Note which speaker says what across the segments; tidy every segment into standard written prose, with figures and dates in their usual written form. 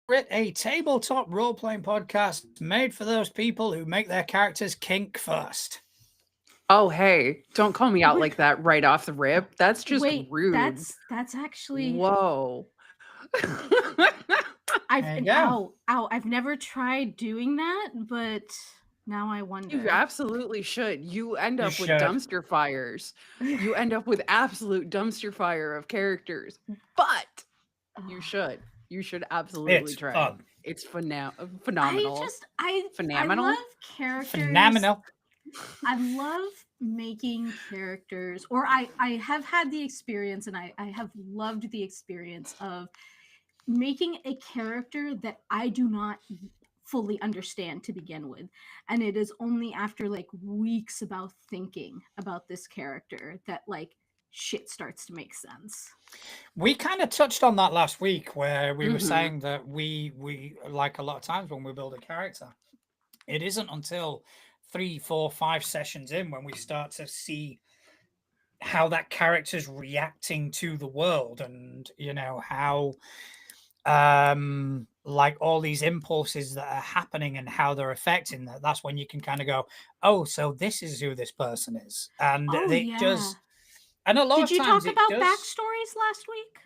Speaker 1: We're a tabletop role playing podcast made for those people who make their characters kink first.
Speaker 2: Oh, hey, don't call me out
Speaker 3: Wait,
Speaker 2: like that right off the rip. That's just
Speaker 3: wait,
Speaker 2: rude.
Speaker 3: that's actually
Speaker 2: Whoa.
Speaker 3: I've
Speaker 1: There you
Speaker 3: and
Speaker 1: go.
Speaker 3: ow, I've never tried doing that, but now I
Speaker 2: You
Speaker 3: wonder.
Speaker 2: absolutely should. You end
Speaker 1: You
Speaker 2: up with
Speaker 1: should.
Speaker 2: dumpster fires. You end up with absolute dumpster fire of characters. But you
Speaker 3: Ugh.
Speaker 2: should. You should absolutely
Speaker 1: It's
Speaker 2: try it.
Speaker 1: fun.
Speaker 2: It's
Speaker 3: I
Speaker 2: phenomenal.
Speaker 3: just I
Speaker 2: Phenomenal?
Speaker 3: love characters.
Speaker 1: Phenomenal.
Speaker 3: I love making characters, or I have had the experience, and I have loved the experience of making a character that I do not fully understand to begin with. And it is only after like weeks about thinking about this character that like shit starts to make sense.
Speaker 1: We kind of touched on that last week where we were
Speaker 2: Mhm.
Speaker 1: saying that we like a lot of times when we build a character, it isn't until 3, 4, 5 sessions in when we start to see how that character's reacting to the world, and how like all these impulses that are happening and how they're affecting that's when you can kind of go, oh, so this is who this person is. And
Speaker 3: Oh
Speaker 1: it
Speaker 3: yeah.
Speaker 1: does, and a lot
Speaker 3: Did
Speaker 1: of
Speaker 3: you
Speaker 1: times
Speaker 3: talk
Speaker 1: it
Speaker 3: about
Speaker 1: does.
Speaker 3: backstories last week?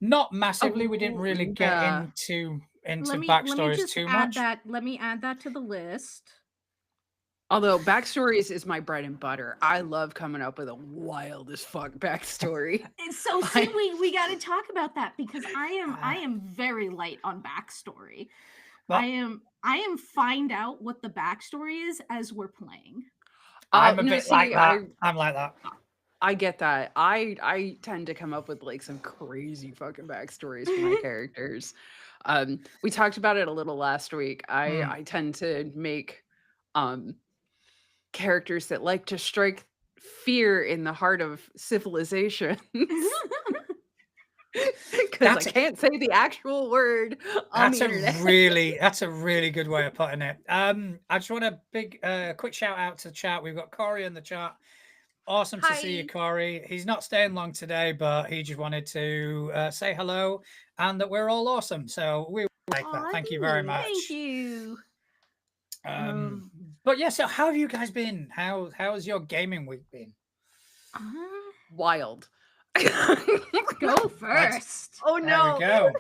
Speaker 1: Not massively, we didn't
Speaker 2: Oh,
Speaker 1: really get
Speaker 2: yeah.
Speaker 1: into
Speaker 3: Let me
Speaker 1: backstories
Speaker 3: just
Speaker 1: too
Speaker 3: add
Speaker 1: much.
Speaker 3: that. Let me add that to the list.
Speaker 2: Although backstories is my bread and butter. I love coming up with a wild as fuck backstory.
Speaker 3: So see,
Speaker 2: I
Speaker 3: we got to talk about that because I
Speaker 1: uh,
Speaker 3: am very light on backstory.
Speaker 1: but
Speaker 3: I am find out what the backstory is as we're playing.
Speaker 1: I'm a
Speaker 2: no,
Speaker 1: bit like
Speaker 2: see,
Speaker 1: that. I'm like that.
Speaker 2: I get that. I tend to come up with like some crazy fucking backstories for my characters. We talked about it a little last week.
Speaker 1: Mm.
Speaker 2: I tend to make um characters that like to strike fear in the heart of civilizations. Because I
Speaker 1: That's
Speaker 2: can't say the actual word on
Speaker 1: That's
Speaker 2: the
Speaker 1: a
Speaker 2: internet.
Speaker 1: really good way of putting it. I just want a big quick shout out to the chat. We've got Corey in the chat. Awesome to see you,
Speaker 3: Hi.
Speaker 1: Corey. He's not staying long today, but he just wanted to say hello and that we're all awesome. So we like that.
Speaker 3: Aw,
Speaker 1: Thank you very
Speaker 3: thank
Speaker 1: much.
Speaker 3: you.
Speaker 1: Um,
Speaker 3: Um,
Speaker 1: but yeah, so how have you guys been? How has your gaming week been?
Speaker 3: uh,
Speaker 2: Wild.
Speaker 3: go
Speaker 1: Let's
Speaker 3: first.
Speaker 2: Oh
Speaker 1: There we
Speaker 2: no.
Speaker 1: go.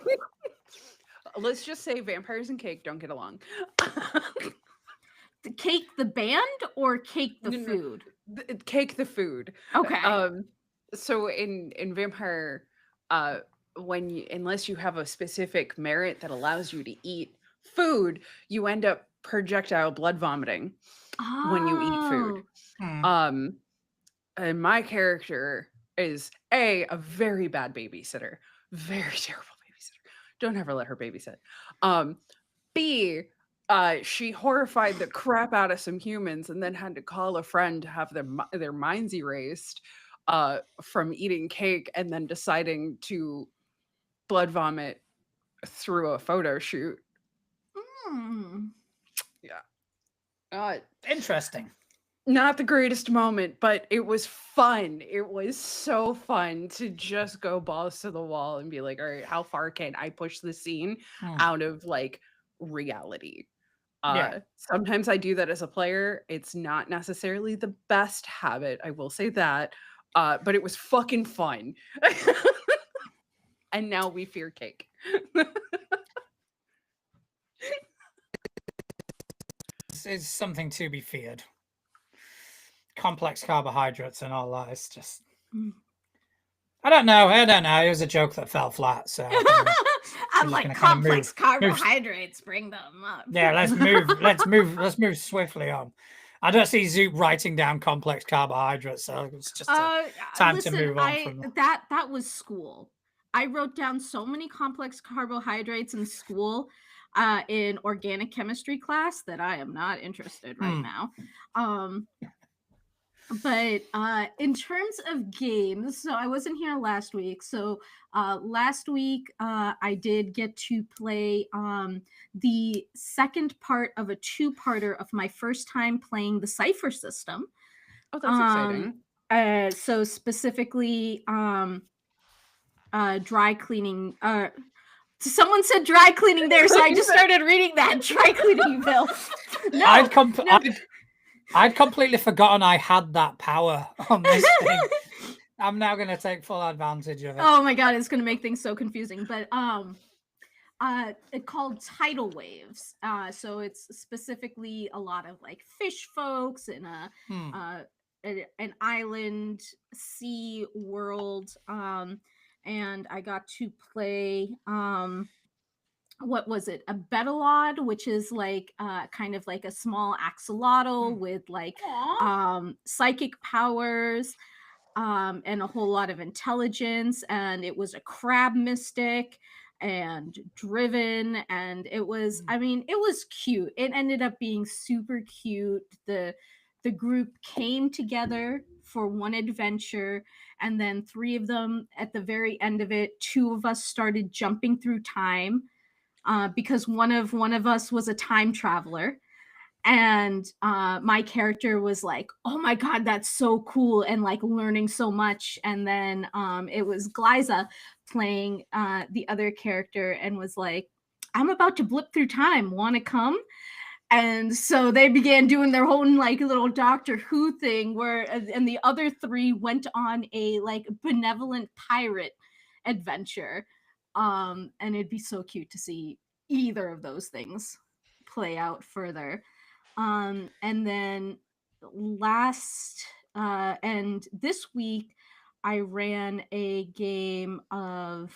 Speaker 2: Let's just say vampires and cake don't get along.
Speaker 3: The cake the band or cake the
Speaker 2: No, no,
Speaker 3: food?
Speaker 2: cake the food.
Speaker 3: Okay.
Speaker 2: Um, so in vampire, uh, when you unless you have a specific merit that allows you to eat food, you end up projectile blood vomiting when you eat food.
Speaker 3: Oh.
Speaker 1: Hmm.
Speaker 2: Um, and my character is a very bad babysitter, very terrible babysitter. Don't ever let her babysit. Um, B, she horrified the crap out of some humans and then had to call a friend to have their minds erased from eating cake and then deciding to blood vomit through a photo shoot.
Speaker 3: Hmm.
Speaker 2: Yeah. Uh,
Speaker 1: Interesting.
Speaker 2: Not the greatest moment, but it was fun. It was so fun to just go balls to the wall and be like, all right, how far can I push the scene
Speaker 1: Hmm.
Speaker 2: out of like reality?
Speaker 1: Yeah.
Speaker 2: Sometimes I do that as a player. It's not necessarily the best habit, I will say that. But it was fucking fun. And now we fear cake.
Speaker 1: It's something to be feared. Complex carbohydrates and all that. It's just
Speaker 3: Mm.
Speaker 1: I don't know. I don't know. It was a joke that fell flat, so we're
Speaker 3: I'm
Speaker 1: just
Speaker 3: like
Speaker 1: gonna kind of move.
Speaker 3: complex
Speaker 1: Move.
Speaker 3: carbohydrates. Bring them up.
Speaker 1: Yeah, let's move. Let's move. Let's move swiftly on. I don't see Zoop writing down complex carbohydrates, so it's just a time to
Speaker 3: Listen,
Speaker 1: move on
Speaker 3: I
Speaker 1: from.
Speaker 3: that was school. I wrote down so many complex carbohydrates in school, in organic chemistry class that I am not interested right
Speaker 1: Hmm.
Speaker 3: now. Um, but in terms of games, so I wasn't here last week. So last week I did get to play the second part of a two-parter of my first time playing the Cipher system.
Speaker 2: Oh, that's
Speaker 3: Um,
Speaker 2: exciting.
Speaker 3: so specifically, dry cleaning. Someone said dry cleaning there, so I just started reading that dry cleaning bill. No,
Speaker 1: I'd completely forgotten I had that power on this thing. I'm now going to take full advantage of it.
Speaker 3: Oh my god, it's going to make things so confusing. But it called tidal waves. So it's specifically a lot of like fish folks and an island sea world. And I got to play what was it, a Betalod, which is like kind of like a small axolotl with like psychic powers and a whole lot of intelligence, and it was a crab mystic and driven, and it was, I mean, it was cute. It ended up being super cute. The group came together for one adventure, and then three of them at the very end of it, two of us started jumping through time because one of us was a time traveler, and my character was like, oh my god, that's so cool, and like learning so much. And then it was Glyza playing the other character and was like, I'm about to blip through time, want to come? And so they began doing their own like little Doctor Who thing where, and the other three went on a like benevolent pirate adventure. And it'd be so cute to see either of those things play out further. And then and this week I ran a game of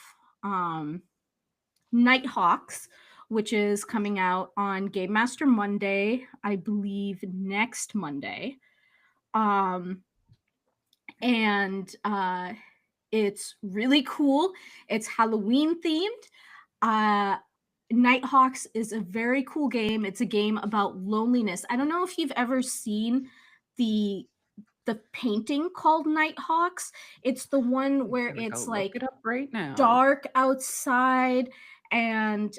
Speaker 3: Nighthawks, which is coming out on Game Master Monday, I believe next Monday. And it's really cool. It's Halloween themed. Nighthawks is a very cool game. It's a game about loneliness. I don't know if you've ever seen the painting called Nighthawks. It's the one where it's like
Speaker 2: it up right now.
Speaker 3: Dark outside, and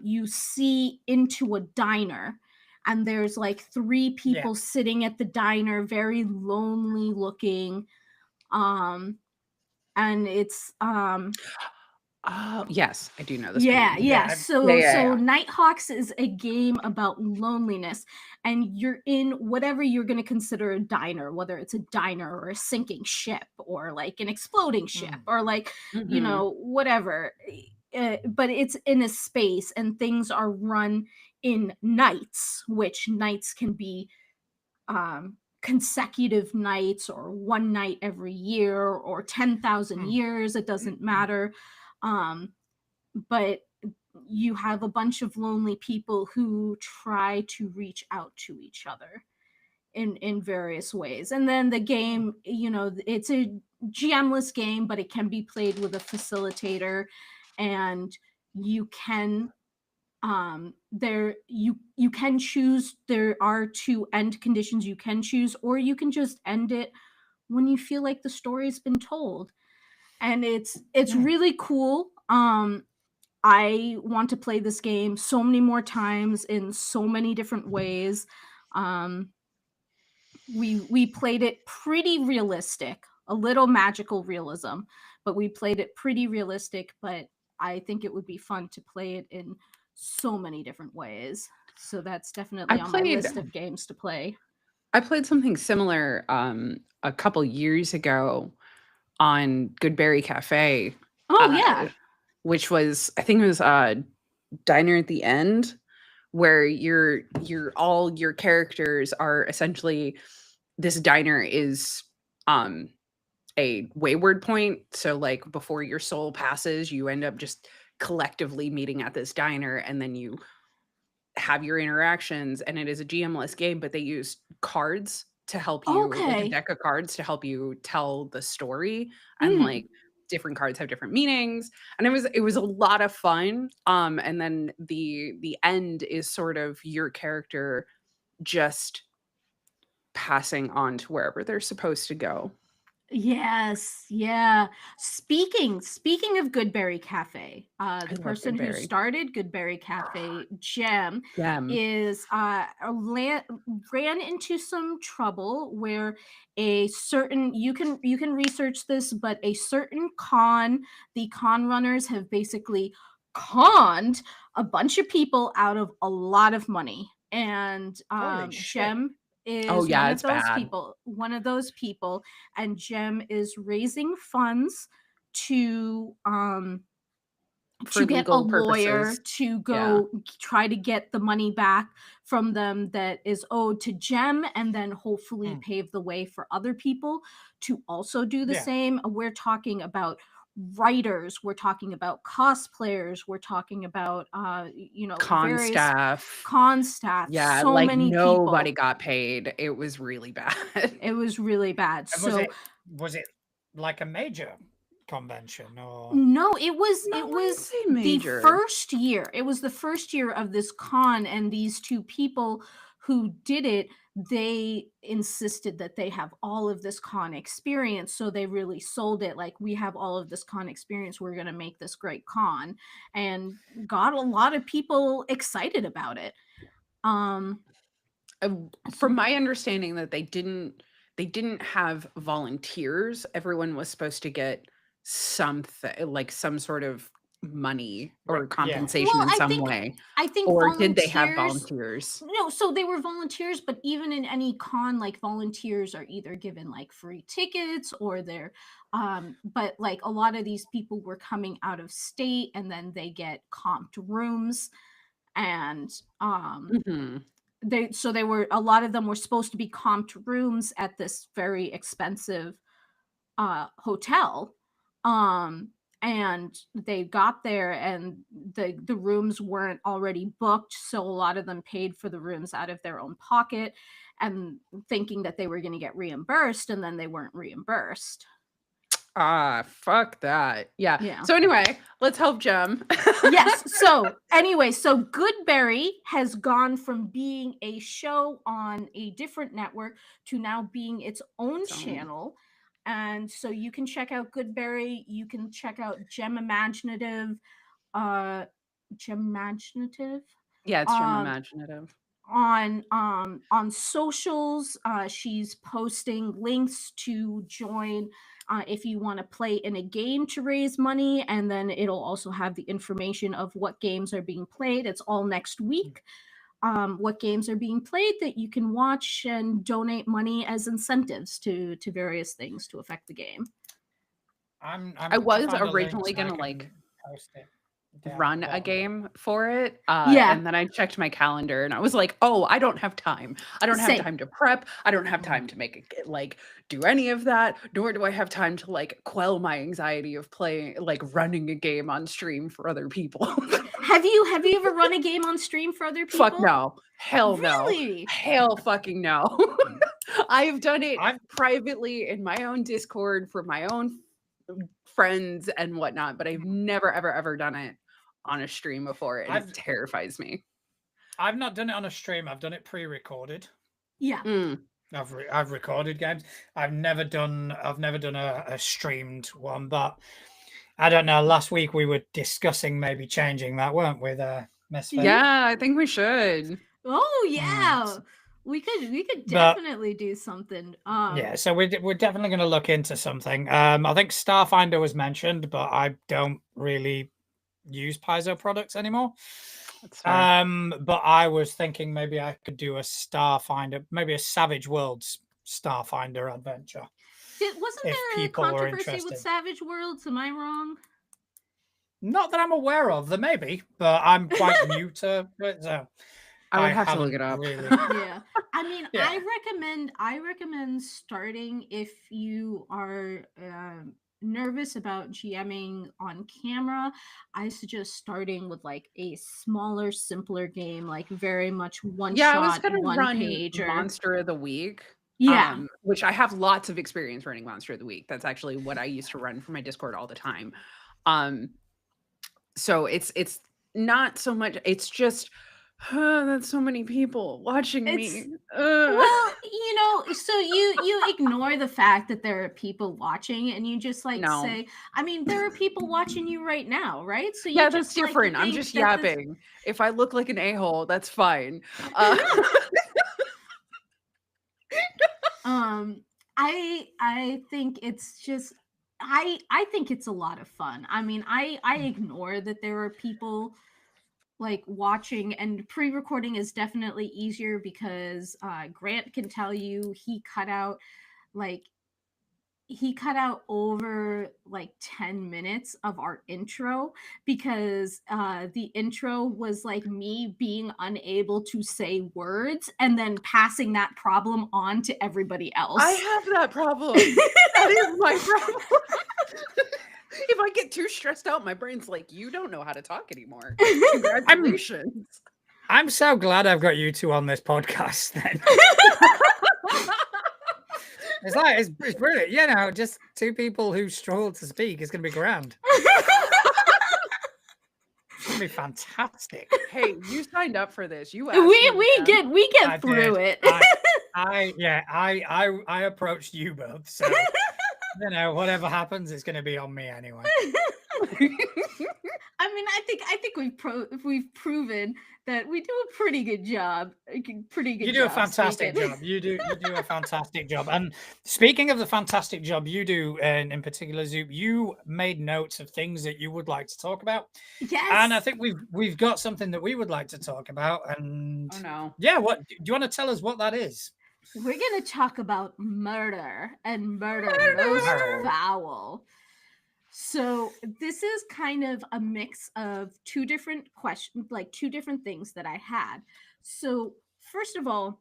Speaker 3: you see into a diner, and there's like three people sitting at the diner, very lonely looking. And it's
Speaker 2: yes, I do know this.
Speaker 3: So Nighthawks is a game about loneliness, and you're in whatever you're going to consider a diner, whether it's a diner or a sinking ship or like an exploding ship or like you know, whatever. But it's in a space, and things are run in nights, which nights can be consecutive nights or one night every year or 10,000 years. It doesn't matter. But you have a bunch of lonely people who try to reach out to each other in various ways. And then the game, you know, it's a GM-less game, but it can be played with a facilitator, and you can you can choose. There are two end conditions you can choose, or you can just end it when you feel like the story's been told. And it's really cool. I want to play this game so many more times in so many different ways. We played it pretty realistic, a little magical realism, but we played it pretty realistic. But I think it would be fun to play it in so many different ways. So that's definitely on my list of games to play.
Speaker 2: I played something similar a couple years ago on Goodberry Cafe. Which was, I think it was Diner at the End, where all your characters are essentially, this diner is a wayward point. So like before your soul passes, you end up just collectively meeting at this diner, and then you have your interactions, and it is a GM-less game, but they use cards to help you, like a deck of cards to help you tell the story, and like different cards have different meanings, and it was a lot of fun. And then the end is sort of your character just passing on to wherever they're supposed to go.
Speaker 3: Yes, yeah. Speaking of Goodberry Cafe, the person who started Goodberry Cafe, Jem, is ran into some trouble where a certain, you can research this, but a certain con, the con runners have basically conned a bunch of people out of a lot of money. And
Speaker 1: Holy shit.
Speaker 3: Jem
Speaker 2: Oh
Speaker 3: is
Speaker 2: yeah,
Speaker 3: one
Speaker 2: it's
Speaker 3: of those
Speaker 2: bad.
Speaker 3: people, and Jem is raising funds to
Speaker 2: For
Speaker 3: get a
Speaker 2: legal
Speaker 3: lawyer
Speaker 2: purposes.
Speaker 3: to
Speaker 2: Yeah.
Speaker 3: go try to get the money back from them that is owed to Jem, and then hopefully
Speaker 1: Mm.
Speaker 3: pave the way for other people to also do the
Speaker 1: Yeah.
Speaker 3: same. We're talking about writers, we're talking about cosplayers, we're talking about
Speaker 2: Con
Speaker 3: various
Speaker 2: staff.
Speaker 3: con staff.
Speaker 2: Yeah,
Speaker 3: So
Speaker 2: like
Speaker 3: many
Speaker 2: nobody
Speaker 3: people.
Speaker 2: got paid. It was really bad.
Speaker 3: It was really bad.
Speaker 1: And
Speaker 3: So
Speaker 1: was it like a major convention or?
Speaker 3: no, it was
Speaker 2: No, I
Speaker 3: it
Speaker 2: wouldn't
Speaker 3: was
Speaker 2: say
Speaker 3: the
Speaker 2: major.
Speaker 3: first year. It was the first year of this con, and these two people who did it, they insisted that they have all of this con experience. So they really sold it like, we have all of this con experience. We're going to make this great con, and got a lot of people excited about it.
Speaker 2: From my understanding that they didn't have volunteers. Everyone was supposed to get something, like some sort of money or
Speaker 1: Right, yeah.
Speaker 2: compensation
Speaker 3: Well,
Speaker 2: in
Speaker 3: I
Speaker 2: some
Speaker 3: think
Speaker 2: way.
Speaker 3: I think
Speaker 2: Or did they have
Speaker 3: volunteers.
Speaker 2: volunteers?
Speaker 3: No, so they were volunteers, but even in any con, like, volunteers are either given like free tickets, or they're but like a lot of these people were coming out of state, and then they get comped rooms, and
Speaker 2: Mhm.
Speaker 3: they were, a lot of them were supposed to be comped rooms at this very expensive hotel. And they got there, and the rooms weren't already booked, so a lot of them paid for the rooms out of their own pocket, and thinking that they were going to get reimbursed, and then they weren't reimbursed.
Speaker 2: Fuck that. Yeah.
Speaker 3: Yeah.
Speaker 2: So anyway, let's help Jem.
Speaker 3: Yes. So anyway, so Goodberry has gone from being a show on a different network to now being its own
Speaker 2: So-
Speaker 3: channel. And so you can check out Goodberry. You can check out Gem Imaginative. Gem Imaginative
Speaker 2: Yeah, it's Jem
Speaker 3: um,
Speaker 2: Imaginative.
Speaker 3: on socials. She's posting links to join if you want to play in a game to raise money, and then it'll also have the information of what games are being played. It's all next week. What games are being played that you can watch and donate money as incentives to various things to affect the game.
Speaker 2: I was originally gonna like
Speaker 1: post it
Speaker 2: run a game for it.
Speaker 3: Yeah.
Speaker 2: And then I checked my calendar and I was like, oh, I don't have time. I don't have
Speaker 3: Same.
Speaker 2: time to prep. I don't have time to make it, like, do any of that. Nor do I have time to like quell my anxiety of playing, like running a game on stream for other people.
Speaker 3: Have you ever run a game on stream for other people?
Speaker 2: Fuck no. Hell no.
Speaker 3: Really?
Speaker 2: Hell fucking no. I've done it
Speaker 1: I've-
Speaker 2: privately in my own Discord for my own friends and whatnot, but I've never ever done it on a stream before, and it terrifies me.
Speaker 1: I've not done it on a stream. I've done it pre-recorded.
Speaker 3: Yeah.
Speaker 1: I've recorded games. I've never done a streamed one, but I don't know. Last week we were discussing maybe changing that, weren't we?
Speaker 2: Yeah, I think we should.
Speaker 3: Oh yeah. We could definitely do something.
Speaker 1: Yeah, so we're definitely going to look into something. I think Starfinder was mentioned, but I don't really use Paizo products anymore. But I was thinking maybe I could do a Starfinder, maybe a Savage Worlds Starfinder adventure.
Speaker 3: Wasn't there a controversy with Savage Worlds? Am I wrong?
Speaker 1: Not that I'm aware of. There may be, but I'm quite new to it, so
Speaker 2: I would have to look it up.
Speaker 1: Really.
Speaker 3: Yeah. I mean,
Speaker 1: Yeah.
Speaker 3: I recommend starting if you are nervous about GMing on camera. I suggest starting with like a smaller, simpler game, like very much one shot,
Speaker 2: I was gonna
Speaker 3: one
Speaker 2: run
Speaker 3: pager.
Speaker 2: Monster of the Week.
Speaker 3: Yeah.
Speaker 2: Which I have lots of experience running Monster of the Week. That's actually what I used to run for my Discord all the time. So it's not so much, it's just that's so many people watching me.
Speaker 3: Well, so you ignore the fact that there are people watching, and you just like say, I mean, there are people watching you right now, right? So
Speaker 2: yeah, that's different. I'm just yapping. If I look like an a-hole, that's fine.
Speaker 3: I think it's just I think it's a lot of fun. I mean, I ignore that there are people like watching, and pre-recording is definitely easier because Grant can tell you like he cut out over like 10 minutes of our intro because the intro was like me being unable to say words and then passing that problem on to everybody else.
Speaker 2: I have that problem. That is my problem. If I get too stressed out, my brain's like, you don't know how to talk anymore. Congratulations.
Speaker 1: I'm so glad I've got you two on this podcast then. It's like it's brilliant. You know, just two people who struggle to speak is gonna be grand. It's gonna be fantastic.
Speaker 2: Hey, you signed up for this. You asked
Speaker 3: we
Speaker 2: me, man.
Speaker 3: get
Speaker 1: I
Speaker 3: through
Speaker 1: did.
Speaker 3: it.
Speaker 1: I approached you both, so you know, whatever happens, it's gonna be on me anyway.
Speaker 3: I mean, I think we've proven that we do a pretty good job. Pretty good.
Speaker 1: You do a
Speaker 3: job
Speaker 1: fantastic
Speaker 3: speaking.
Speaker 1: job. You do a fantastic job. And speaking of the fantastic job you do, and in particular, Zoop, you made notes of things that you would like to talk about.
Speaker 3: Yes.
Speaker 1: And I think we've got something that we would like to talk about. And
Speaker 2: Oh no.
Speaker 1: yeah, what do you want to tell us what that is?
Speaker 3: We're gonna talk about murder and murder most
Speaker 1: Murder.
Speaker 3: foul. So this is kind of a mix of two different questions, like two different things that I had. So first of all,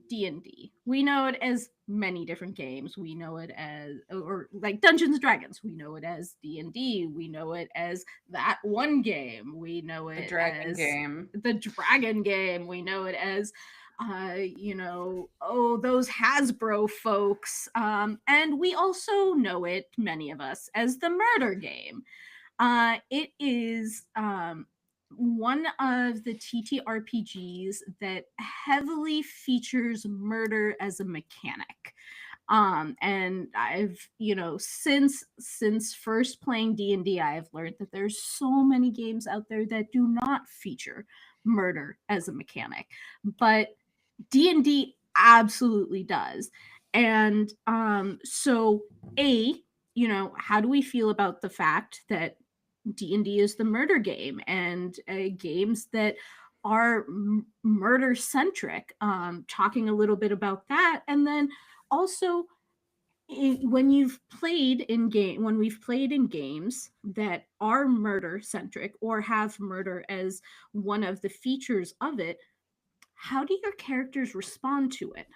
Speaker 3: D&D. We know it as many different games. We know it as, or like Dungeons and Dragons. We know it as D&D. We know it as that one game. We know it
Speaker 2: The dragon
Speaker 3: as
Speaker 2: game.
Speaker 3: the dragon game. We know it as those Hasbro folks. And we also know it, many of us, as the murder game. It is one of the TTRPGs that heavily features murder as a mechanic. And I've, since first playing D&D, I've learned that there's so many games out there that do not feature murder as a mechanic, but D&D absolutely does. And so how do we feel about the fact that D&D is the murder game, and games that are murder centric, talking a little bit about that. And then also when we've played in games that are murder centric or have murder as one of the features of it, how do your characters respond to it?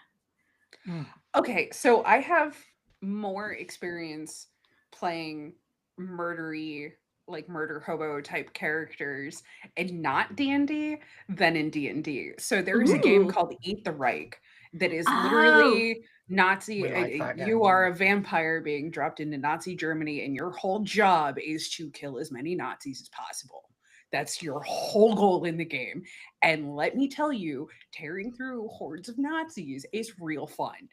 Speaker 2: Okay, so I have more experience playing murdery, like murder hobo type characters and not D&D than in D&D. So there is a game
Speaker 3: Ooh.
Speaker 2: called Eat the Reich that is
Speaker 3: Oh.
Speaker 2: literally Nazi.
Speaker 1: We like that
Speaker 2: You
Speaker 1: game.
Speaker 2: are a vampire being dropped into Nazi Germany, and your whole job is to kill as many Nazis as possible. That's your whole goal in the game. And let me tell you, tearing through hordes of Nazis is real fun.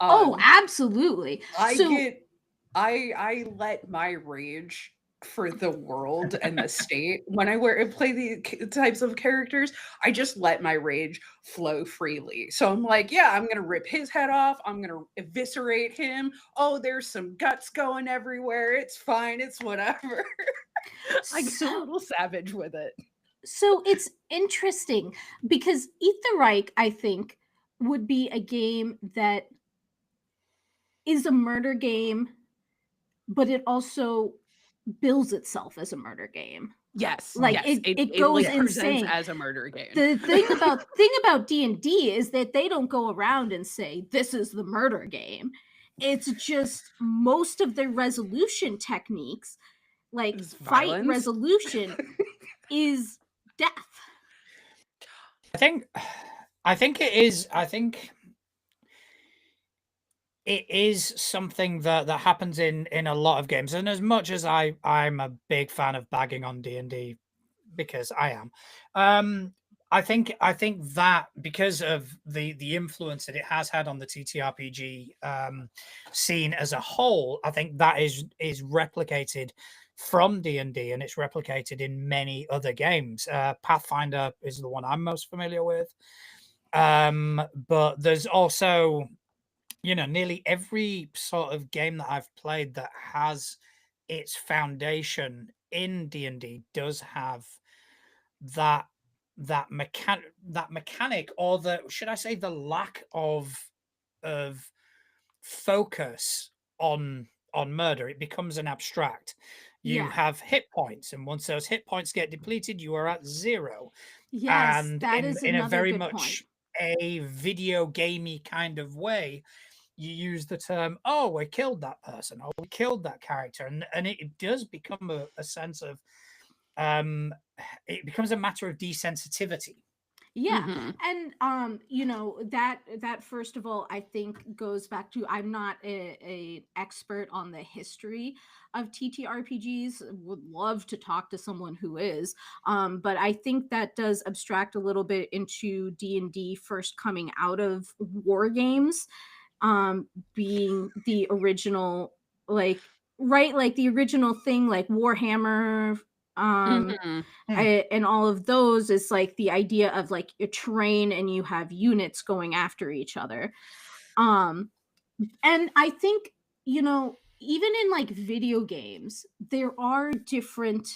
Speaker 3: Oh, absolutely.
Speaker 2: I let my rage for the world and the state when I play the types of characters. I just let my rage flow freely. So I'm like, yeah, I'm gonna rip his head off. I'm gonna eviscerate him. Oh, there's some guts going everywhere. It's fine. It's whatever. I get a little savage with it.
Speaker 3: So it's interesting because Eat the Reich, I think, would be a game that is a murder game, but it also bills itself as a murder game.
Speaker 2: Yes,
Speaker 3: Like,
Speaker 2: yes,
Speaker 3: it goes
Speaker 2: like presents
Speaker 3: insane.
Speaker 2: as a murder game.
Speaker 3: The thing about D&D is that they don't go around and say this is the murder game. It's just most of their resolution techniques, like
Speaker 2: Is
Speaker 3: fight
Speaker 2: violence.
Speaker 3: resolution, is death.
Speaker 1: I think it is. I think it is something that happens in a lot of games. And as much as I'm a big fan of bagging on D&D, because I am, I think that because of the influence that it has had on the TTRPG scene as a whole, I think that is replicated from D&D, and it's replicated in many other games. Pathfinder is the one I'm most familiar with, but there's also nearly every sort of game that I've played that has its foundation in D&D does have that that mechanic, or the should I say the lack of focus on murder. It becomes an abstract. You
Speaker 3: Yeah.
Speaker 1: have hit points, and once those hit points get depleted, you are at zero.
Speaker 3: Yes,
Speaker 1: And
Speaker 3: that
Speaker 1: in
Speaker 3: is
Speaker 1: in a
Speaker 3: another
Speaker 1: very
Speaker 3: good point.
Speaker 1: much a video gamey kind of way, you use the term, "Oh, we killed that person," or "We killed that character," and it does become a sense of um, it becomes a matter of desensitivity.
Speaker 3: Yeah.
Speaker 2: Hmm.
Speaker 3: And that first of all, I think goes back to, I'm not a expert on the history of TTRPGs. Would love to talk to someone who is. But I think that does abstract a little bit into D&D first coming out of war games, being the original, like, right, like the original thing, like Warhammer, um
Speaker 2: Hmm.
Speaker 1: Hmm.
Speaker 3: and all of those is like the idea of like a terrain and you have units going after each other. um and I think, even in like video games, there are different,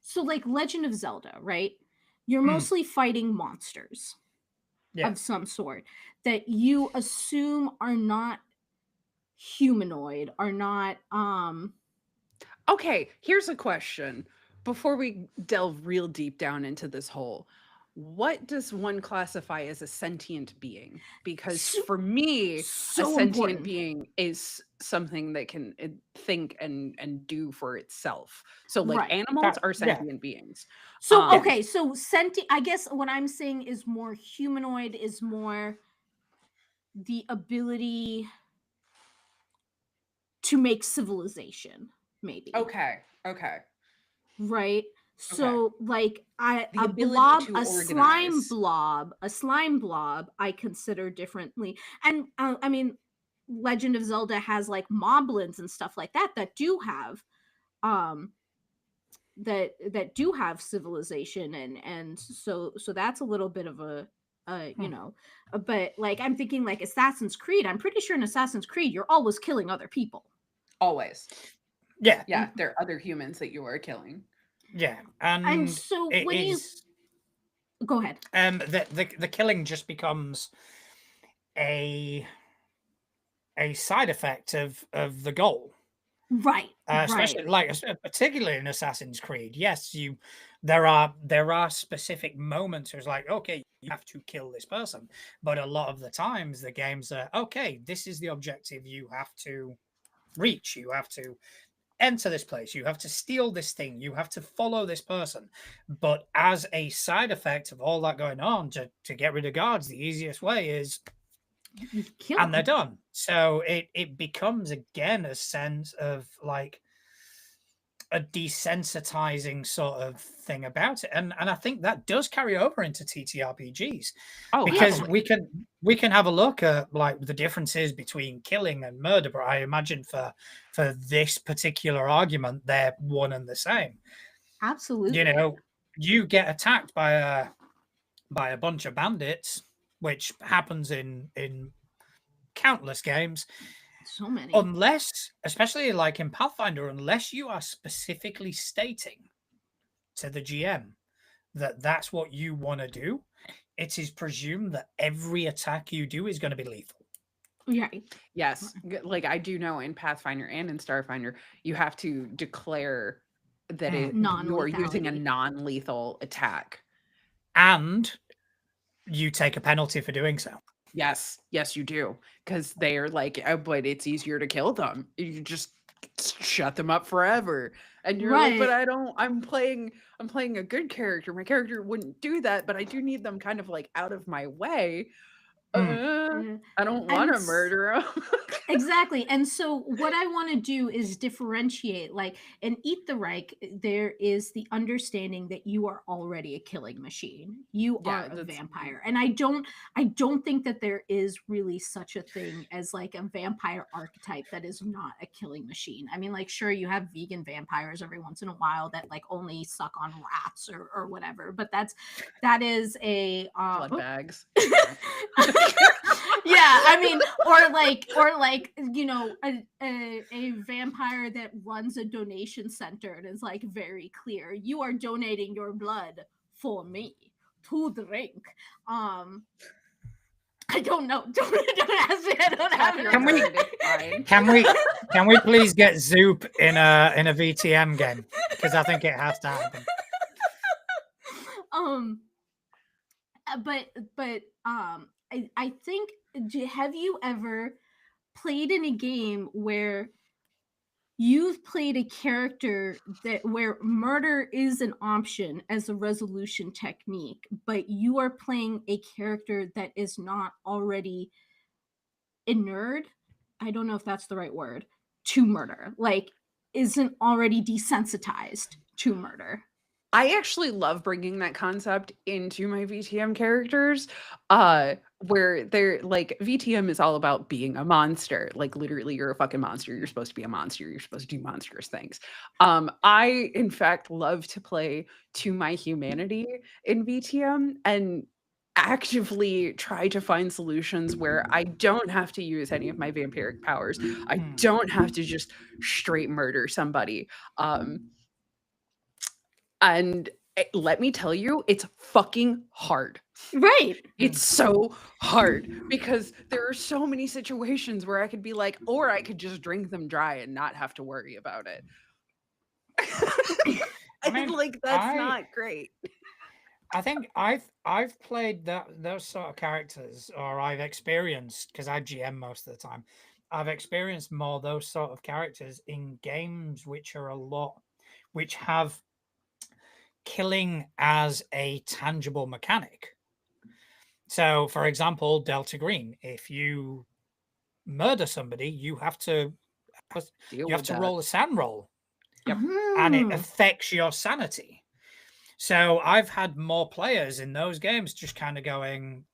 Speaker 3: so like Legend of Zelda, right? You're
Speaker 1: Hmm.
Speaker 3: mostly fighting monsters
Speaker 1: Yeah.
Speaker 3: of some sort that you assume are not humanoid, are not
Speaker 2: Okay, here's a question. Before we delve real deep down into this hole, what does one classify as a sentient being? Because
Speaker 3: so,
Speaker 2: for me, a
Speaker 3: so
Speaker 2: sentient
Speaker 3: important.
Speaker 2: being is something that can think and do for itself. So like
Speaker 3: Right.
Speaker 2: animals
Speaker 1: That
Speaker 2: are
Speaker 1: yeah.
Speaker 2: sentient beings.
Speaker 3: So
Speaker 1: Yeah.
Speaker 2: Um
Speaker 3: okay, so senti I guess what I'm saying is more humanoid, is more the ability to make civilization, maybe.
Speaker 2: okay, okay,
Speaker 3: Right?
Speaker 2: okay.
Speaker 3: So like
Speaker 2: The ability to organize.
Speaker 3: a slime blob I consider differently. And I mean, Legend of Zelda has like moblins and stuff like that that do have um that do have civilization, and so that's a little bit of a
Speaker 1: Hmm.
Speaker 3: but like I'm thinking like Assassin's Creed. I'm pretty sure in Assassin's Creed you're always killing other people.
Speaker 2: Always.
Speaker 1: Yeah.
Speaker 2: Yeah, there are other humans that you are killing.
Speaker 1: Yeah.
Speaker 3: And
Speaker 1: And
Speaker 3: so
Speaker 1: it
Speaker 3: when you
Speaker 1: is
Speaker 3: go ahead.
Speaker 1: the killing just becomes a a side effect of the goal.
Speaker 3: Right,
Speaker 1: Especially
Speaker 3: right.
Speaker 1: like particularly in Assassin's Creed. Yes, there are specific moments where it's like, okay, you have to kill this person, but a lot of the times the games are okay. This is the objective you have to reach. You have to enter this place. You have to steal this thing. You have to follow this person. But as a side effect of all that going on, to get rid of guards, the easiest way is,
Speaker 3: You kill
Speaker 1: and they're
Speaker 3: them.
Speaker 1: done. So it becomes again a sense of like a desensitizing sort of thing about it, and I think that does carry over into TTRPGs,
Speaker 2: Oh,
Speaker 1: because
Speaker 3: Yes.
Speaker 2: heavily.
Speaker 1: we can have a look at like the differences between killing and murder, but I imagine for this particular argument they're one and the same. You
Speaker 3: Absolutely.
Speaker 1: know, you get attacked by a bunch of bandits, which happens in countless games,
Speaker 3: So many.
Speaker 1: unless, especially like in Pathfinder, unless you are specifically stating to the GM that that's what you want to do, it is presumed that every attack you do is going to be lethal.
Speaker 3: Right.
Speaker 2: Yes, like I do know in Pathfinder and in Starfinder, you have to declare that
Speaker 1: Mm.
Speaker 2: you're using a
Speaker 3: Non-lethality.
Speaker 2: non-lethal attack.
Speaker 1: And you take a penalty for doing so.
Speaker 2: Yes, yes, you do, because they are like, oh, but it's easier to kill them. You just shut them up forever, and you're like, but
Speaker 3: Right.
Speaker 2: I don't. I'm playing a good character. My character wouldn't do that, but I do need them kind of like out of my way.
Speaker 3: Uh,
Speaker 2: I don't
Speaker 3: and
Speaker 2: want to
Speaker 3: s-
Speaker 2: murder him.
Speaker 3: Exactly. And so what I want to do is differentiate. Like in Eat the Reich, there is the understanding that you are already a killing machine. You
Speaker 2: Yeah,
Speaker 3: are a
Speaker 2: that's
Speaker 3: vampire. And I don't think that there is really such a thing as like a vampire archetype that is not a killing machine. I mean, like sure you have vegan vampires every once in a while that like only suck on rats or whatever, but that is a
Speaker 2: blood bags.
Speaker 3: yeah, I mean, or like a vampire that runs a donation center and is like very clear, you are donating your blood for me to drink. I don't know. Don't ask me. I don't have
Speaker 2: Tap your
Speaker 3: it.
Speaker 1: Can we-
Speaker 2: word, it's fine.
Speaker 1: Can we please get Zoop in a VTM game? Because I think it has to happen.
Speaker 3: I think have you ever played in a game where you've played a character that where murder is an option as a resolution technique, but you are playing a character that is not already inured? I don't know if that's the right word, to murder. Like isn't already desensitized to murder.
Speaker 2: I actually love bringing that concept into my VTM characters, where they're like VTM is all about being a monster. Like literally, you're a fucking monster. You're supposed to be a monster. You're supposed to do monstrous things. I in fact love to play to my humanity in VTM and actively try to find solutions where I don't have to use any of my vampiric powers. I don't have to just straight murder somebody. And let me tell you, it's fucking hard.
Speaker 3: Right.
Speaker 2: It's so hard because there are so many situations where I could be like, or I could just drink them dry and not have to worry about it.
Speaker 1: I mean,
Speaker 2: like that's
Speaker 1: I-
Speaker 2: not great.
Speaker 1: I think I've played those sort of characters, or I've experienced, because I GM most of the time. I've experienced more those sort of characters in games which have killing as a tangible mechanic. So, for example, Delta Green, if you murder somebody, you have to
Speaker 2: Deal
Speaker 1: you have
Speaker 2: with
Speaker 1: to
Speaker 2: that.
Speaker 1: roll a SAN roll,
Speaker 2: Yep.
Speaker 1: and it
Speaker 3: Mm.
Speaker 1: affects your sanity. So I've had more players in those games just kind of going,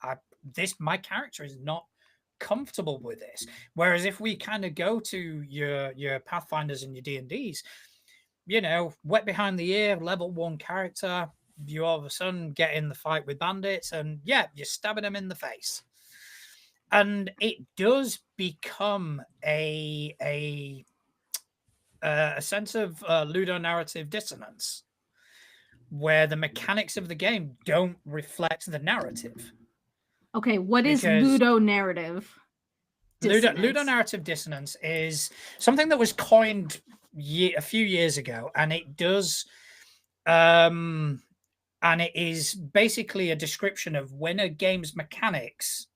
Speaker 1: my character is not comfortable with this. Whereas if we kind of go to your Pathfinders and your D&Ds, wet behind the ear, level 1 character, you all of a sudden get in the fight with bandits, and yeah, you're stabbing them in the face. And it does become a sense of ludonarrative dissonance, where the mechanics of the game don't reflect the narrative.
Speaker 3: Okay, what is
Speaker 1: Because
Speaker 3: ludo narrative?
Speaker 1: Ludonarrative dissonance is something that was coined a few years ago, and it does, and it is basically a description of when a game's mechanics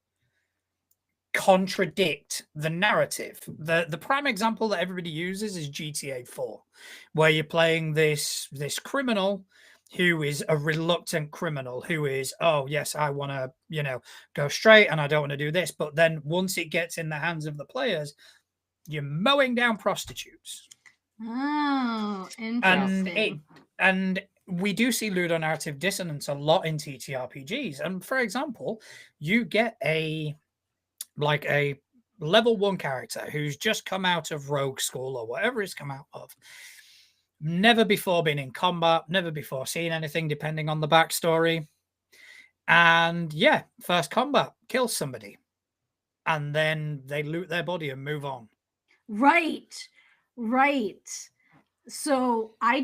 Speaker 1: contradict the narrative. The prime example that everybody uses is GTA 4, where you're playing this criminal who is a reluctant criminal who is, oh yes, I want to go straight and I don't want to do this, but then once it gets in the hands of the players, you're mowing down prostitutes.
Speaker 3: Oh, interesting.
Speaker 1: And we do see ludonarrative dissonance a lot in TTRPGs. And for example, you get a level 1 character who's just come out of rogue school or whatever he's come out of, never before been in combat, never before seen anything, depending on the backstory. And yeah, first combat, kills somebody, and then they loot their body and move on.
Speaker 3: Right. So I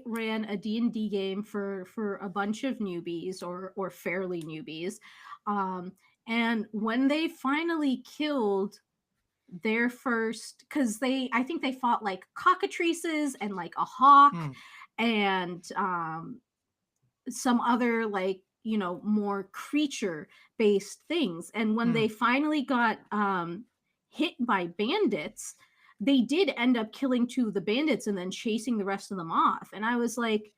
Speaker 3: ran a D&D game for a bunch of newbies or fairly newbies. And when they finally killed their first, because I think they fought like cockatrices and like a hawk and some other like more creature based things. And when they finally got hit by bandits, they did end up killing 2 of the bandits and then chasing the rest of them off. And I was like,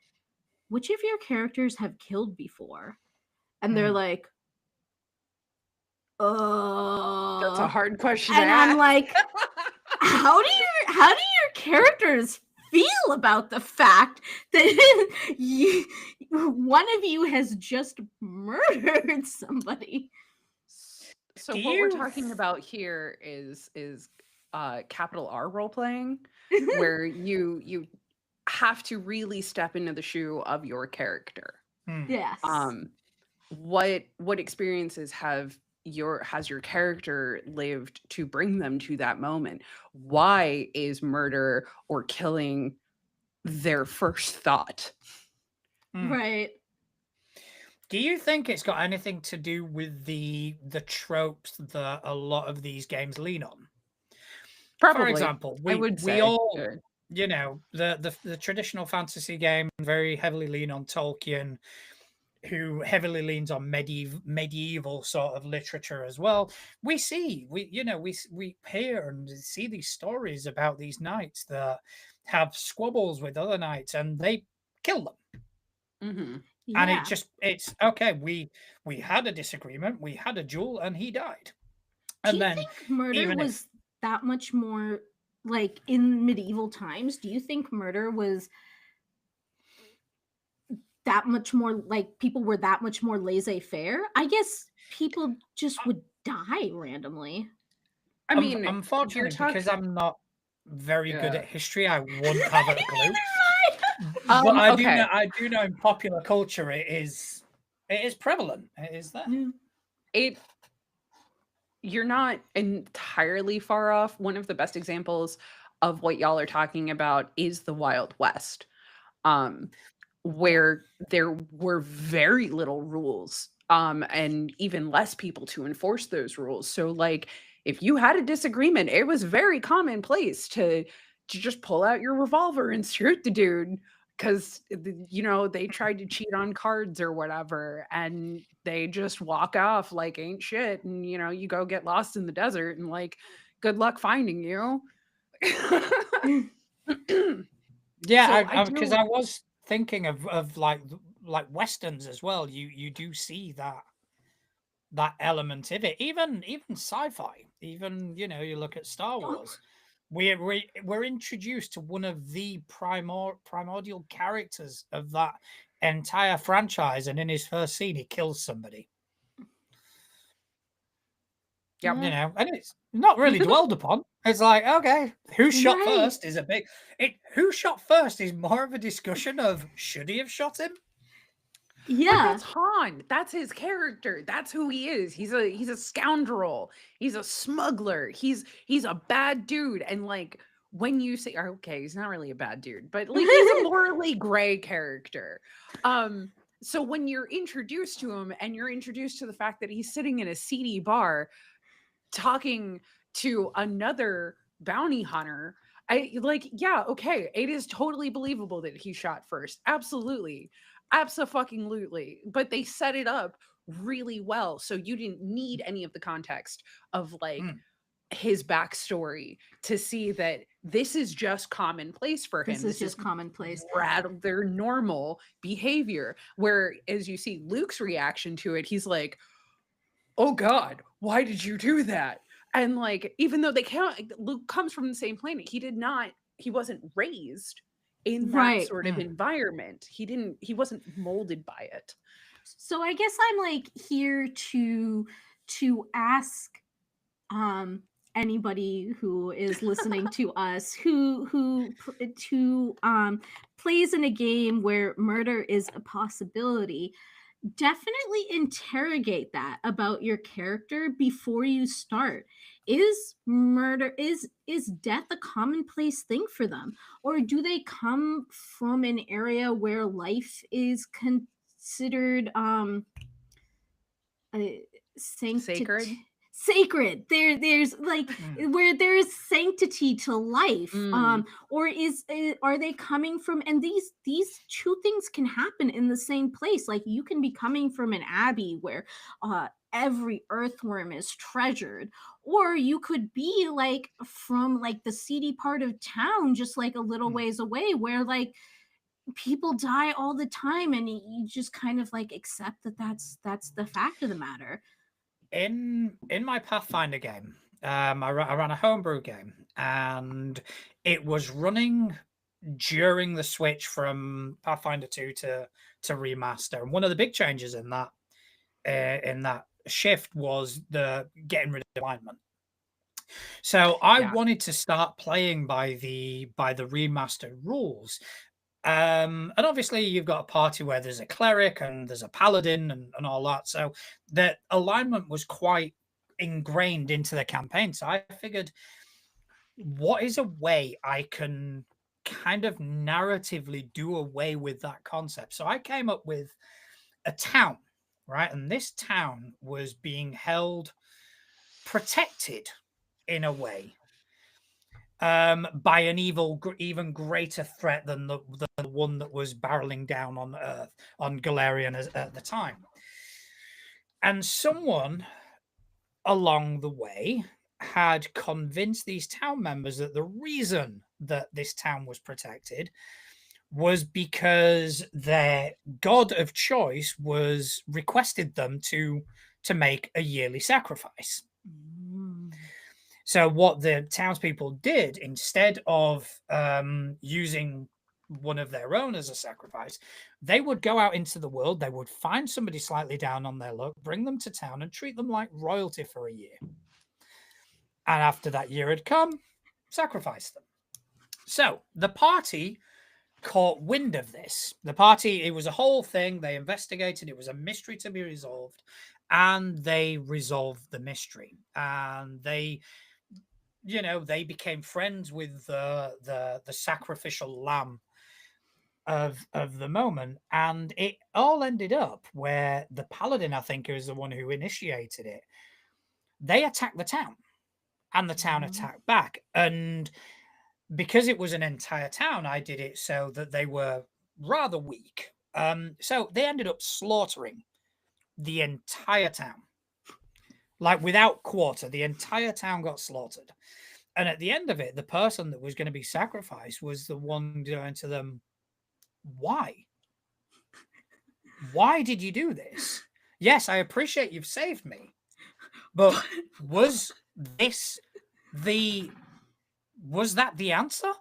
Speaker 3: which of your characters have killed before? And they're like,
Speaker 2: That's a
Speaker 3: Oh,
Speaker 2: hard question to
Speaker 3: and I'm
Speaker 2: ask.
Speaker 3: like, how do your characters feel about the fact that one of you has just murdered somebody?
Speaker 2: So
Speaker 1: Do
Speaker 2: what we're
Speaker 1: you
Speaker 2: talking about here is capital R role playing, where you have to really step into the shoe of your character.
Speaker 1: Hmm.
Speaker 3: Yes.
Speaker 2: What experiences has your character lived to bring them to that moment? Why is murder or killing their first thought?
Speaker 1: Hmm.
Speaker 3: Right.
Speaker 1: Do you think it's got anything to do with the tropes that a lot of these games lean on? For
Speaker 2: Probably,
Speaker 1: example,
Speaker 2: I
Speaker 1: we
Speaker 2: would
Speaker 1: we
Speaker 2: say.
Speaker 1: all, the traditional fantasy game very heavily lean on Tolkien, who heavily leans on medieval sort of literature as well. We hear and see these stories about these knights that have squabbles with other knights and they kill them.
Speaker 2: Mhm.
Speaker 1: And
Speaker 3: Yeah.
Speaker 1: it's okay, we had a disagreement, we had a duel, and he died.
Speaker 3: Do
Speaker 1: And
Speaker 3: you
Speaker 1: then
Speaker 3: think murder
Speaker 1: even if
Speaker 3: was that much more like in medieval times? Do you think murder was that much more like people were that much more laissez-faire? I guess people just would die randomly.
Speaker 2: I mean, you're
Speaker 1: unfortunately,
Speaker 2: talking.
Speaker 1: because I'm not very good
Speaker 2: Yeah.
Speaker 1: at history, I wouldn't have a clue.
Speaker 3: Neither
Speaker 1: But
Speaker 2: Okay.
Speaker 1: I do know in popular culture it is prevalent. It is there.
Speaker 3: am I.
Speaker 2: It You're not entirely far off. One of the best examples of what y'all are talking about is the Wild West, um,
Speaker 1: Yeah.
Speaker 2: where there were very little rules, and even less people to enforce those rules. So, like, if you had a disagreement, it was very commonplace to just pull out your revolver and shoot the dude because they tried to cheat on cards or whatever, and they just walk off like ain't shit, and you go get lost in the desert, and like, good luck finding you.
Speaker 1: Yeah,
Speaker 2: So I
Speaker 1: I because
Speaker 2: do.
Speaker 1: I was thinking of like westerns as well. You do see that element of it. Even sci-fi. Even you look at Star
Speaker 3: Oh,
Speaker 1: Wars. We're introduced to one of the primordial characters of that entire franchise, and in his first scene, he kills somebody.
Speaker 2: Yep.
Speaker 3: yeah.
Speaker 1: And it's not really dwelled upon. It's like, okay, who shot
Speaker 3: Right.
Speaker 1: first is a big who shot first is more of a discussion of should he have shot him?
Speaker 2: But
Speaker 3: Yeah.
Speaker 2: that's Han. That's his character. That's who he is. He's a scoundrel. He's a smuggler. He's a bad dude. And like, when you say, okay, he's not really a bad dude, but like, he's a morally gray character. So when you're introduced to him and you're introduced to the fact that he's sitting in a seedy bar talking to another bounty hunter, I like, yeah, okay, it is totally believable that he shot first. Absolutely. Absolutely. But they set it up really well. So you didn't need any of the context of like
Speaker 1: Mm,
Speaker 2: his backstory to see that this is just commonplace for
Speaker 3: This
Speaker 2: him.
Speaker 3: is
Speaker 2: This is
Speaker 3: just commonplace.
Speaker 2: their normal behavior. Where as you see Luke's reaction to it, he's like, oh God, why did you do that? And like, even though they can't, Luke comes from the same planet. He wasn't raised in that
Speaker 3: Right.
Speaker 2: sort of
Speaker 1: mm.
Speaker 2: environment. He wasn't molded by it.
Speaker 3: So I guess I'm like here to ask anybody who is listening to us who plays in a game where murder is a possibility, definitely interrogate that about your character before you start. Is death a commonplace thing for them, or do they come from an area where life is considered uh,
Speaker 2: Sacred.
Speaker 3: sacred? There's like
Speaker 1: Mm.
Speaker 3: where there's sanctity to life,
Speaker 2: Mm.
Speaker 3: or are they coming from, and these two things can happen in the same place. Like you can be coming from an abbey where every earthworm is treasured, or you could be like from like the seedy part of town just like a little
Speaker 1: Mm.
Speaker 3: ways away where like people die all the time, and you just kind of like accept that that's the fact of the matter.
Speaker 1: in my Pathfinder game, I ran a homebrew game, and it was running during the switch from Pathfinder 2 to remaster. And one of the big changes in that shift was the getting rid of alignment. So I
Speaker 2: Yeah.
Speaker 1: wanted to start playing by the remastered rules. And obviously you've got a party where there's a cleric and there's a paladin and all that. So the alignment was quite ingrained into the campaign. So I figured, what is a way I can kind of narratively do away with that concept? So I came up with a town, right? And this town was being held protected in a way by an even greater threat than the one that was barreling down on Earth, on Galarian at the time. And someone along the way had convinced these town members that the reason that this town was protected was because their god of choice was requested them to make a yearly sacrifice. So what the townspeople did, instead of using one of their own as a sacrifice, they would go out into the world, they would find somebody slightly down on their luck, bring them to town and treat them like royalty for a year. And after that year had come, sacrifice them. So the party caught wind of this. The party, it was a whole thing. They investigated. It was a mystery to be resolved. And they resolved the mystery. And they became friends with the sacrificial lamb of the moment. And it all ended up where the paladin, I think, is the one who initiated it. They attacked the town. And the town attacked back. And because it was an entire town, I did it so that they were rather weak. So they ended up slaughtering the entire town. Like without quarter, the entire town got slaughtered. And at the end of it, the person that was going to be sacrificed was the one going to them, why? Why did you do this? Yes, I appreciate you've saved me. But was that the answer?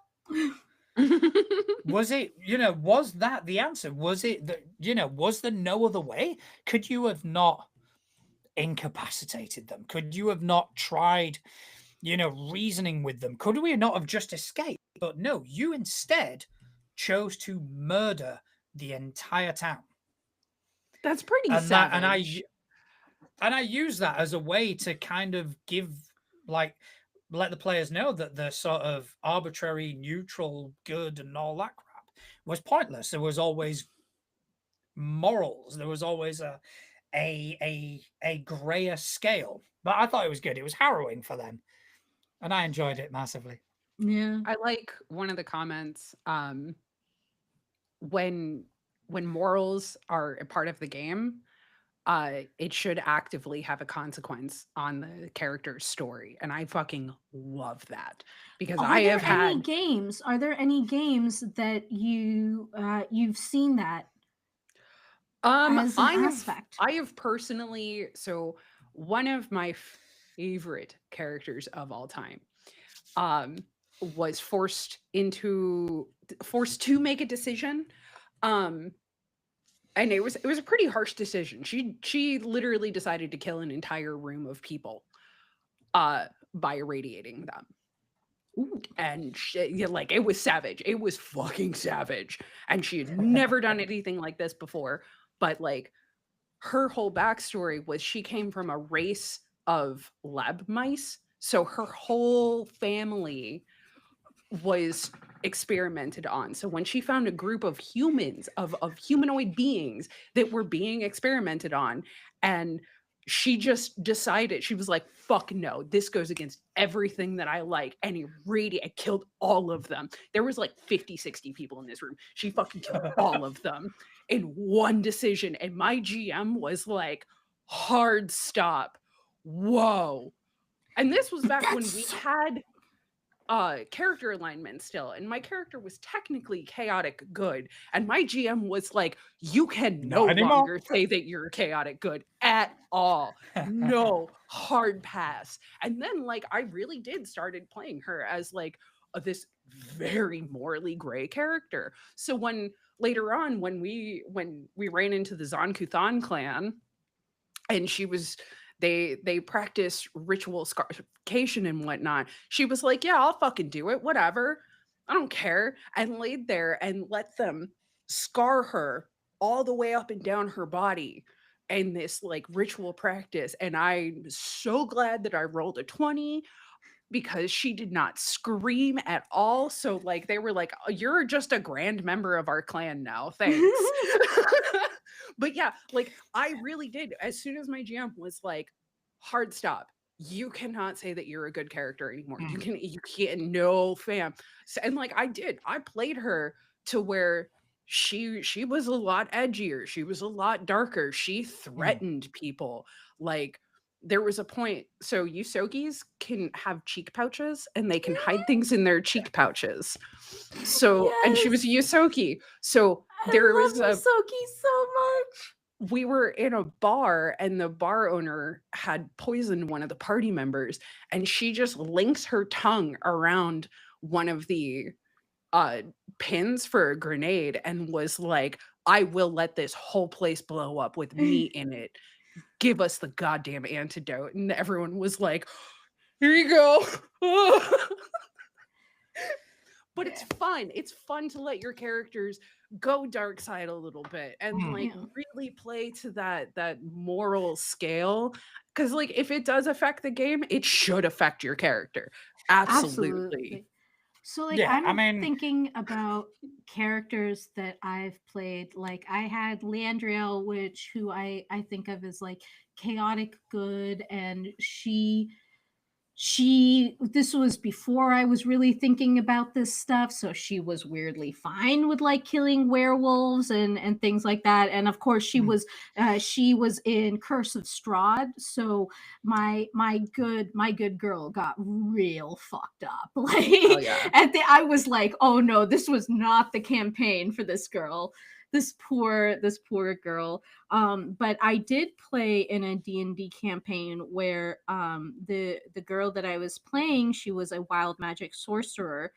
Speaker 1: Was it, was that the answer? Was it that, was there no other way? Could you have not incapacitated them? Could you have not tried, reasoning with them? Could we not have just escaped? But no, you instead chose to murder the entire town.
Speaker 2: That's pretty savage.
Speaker 1: And I use that as a way to kind of give, let the players know that the sort of arbitrary, neutral, good, and all that crap was pointless. There was always morals. There was always a grayer scale. But I thought it was good. It was harrowing for them, and I enjoyed it massively.
Speaker 3: Yeah.
Speaker 2: I like one of the comments. When morals are a part of the game, it should actively have a consequence on the character's story, and I fucking love that because
Speaker 3: Are there any games? Are there any games that you've seen that as an aspect?
Speaker 2: I have personally, so one of my favorite characters of all time was forced to make a decision. And it was a pretty harsh decision. She literally decided to kill an entire room of people by irradiating them. Ooh. And it was savage. It was fucking savage. And she had never done anything like this before. But her whole backstory was she came from a race of lab mice. So her whole family was experimented on. So when she found a group of humans, of humanoid beings that were being experimented on, and she just decided, she was like, fuck no, this goes against everything that I like. And I killed all of them. There was 50, 60 people in this room. She fucking killed all of them in one decision. And my GM was like, hard stop. Whoa. And this was back when we had character alignment still, and my character was technically chaotic good, and my GM was like, you can no longer say that you're chaotic good at all. No, hard pass. And then like I really did started playing her as like this very morally gray character. So when later on when we ran into the Zon-Kuthon clan and she was they practice ritual scarification and whatnot, she was like, yeah, I'll fucking do it, whatever, I don't care, and laid there and let them scar her all the way up and down her body in this like ritual practice. And I'm so glad that I rolled a 20 because she did not scream at all. So like they were like, "Oh, you're just a grand member of our clan now. Thanks." But yeah, like I really did. As soon as my GM was like, hard stop. You cannot say that you're a good character anymore. You can't, no fam. So, and like I did. I played her to where she was a lot edgier. She was a lot darker. She threatened people. Like there was a point, so Yusogis can have cheek pouches and they can hide things in their cheek pouches. So and she was a Yusoki. So there
Speaker 3: I
Speaker 2: was
Speaker 3: love
Speaker 2: a
Speaker 3: Yusoki so much.
Speaker 2: we were in a bar and the bar owner had poisoned one of the party members, and she just links her tongue around one of the pins for a grenade and was like, I will let this whole place blow up with me in it. Give us the goddamn antidote. And everyone was like, here you go. But it's fun. It's fun to let your characters go dark side a little bit and like
Speaker 3: Yeah.
Speaker 2: really play to that moral scale. Because like if it does affect the game, it should affect your character. Absolutely.
Speaker 3: So like
Speaker 1: Yeah, I
Speaker 3: I'm
Speaker 1: mean-
Speaker 3: thinking about characters that I've played. Like I had Leandriel, who I think of as like chaotic good, and she this was before I was really thinking about this stuff, so she was weirdly fine with like killing werewolves and things like that. And of course she was in Curse of Strahd, so my good girl got real fucked up. Like
Speaker 2: yeah.
Speaker 3: I was like, oh no, this was not the campaign for this girl, this poor girl. But I did play in a D&D campaign where the girl that I was playing, she was a wild magic sorcerer,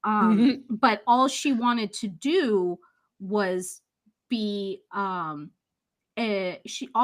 Speaker 3: but all she wanted to do was be all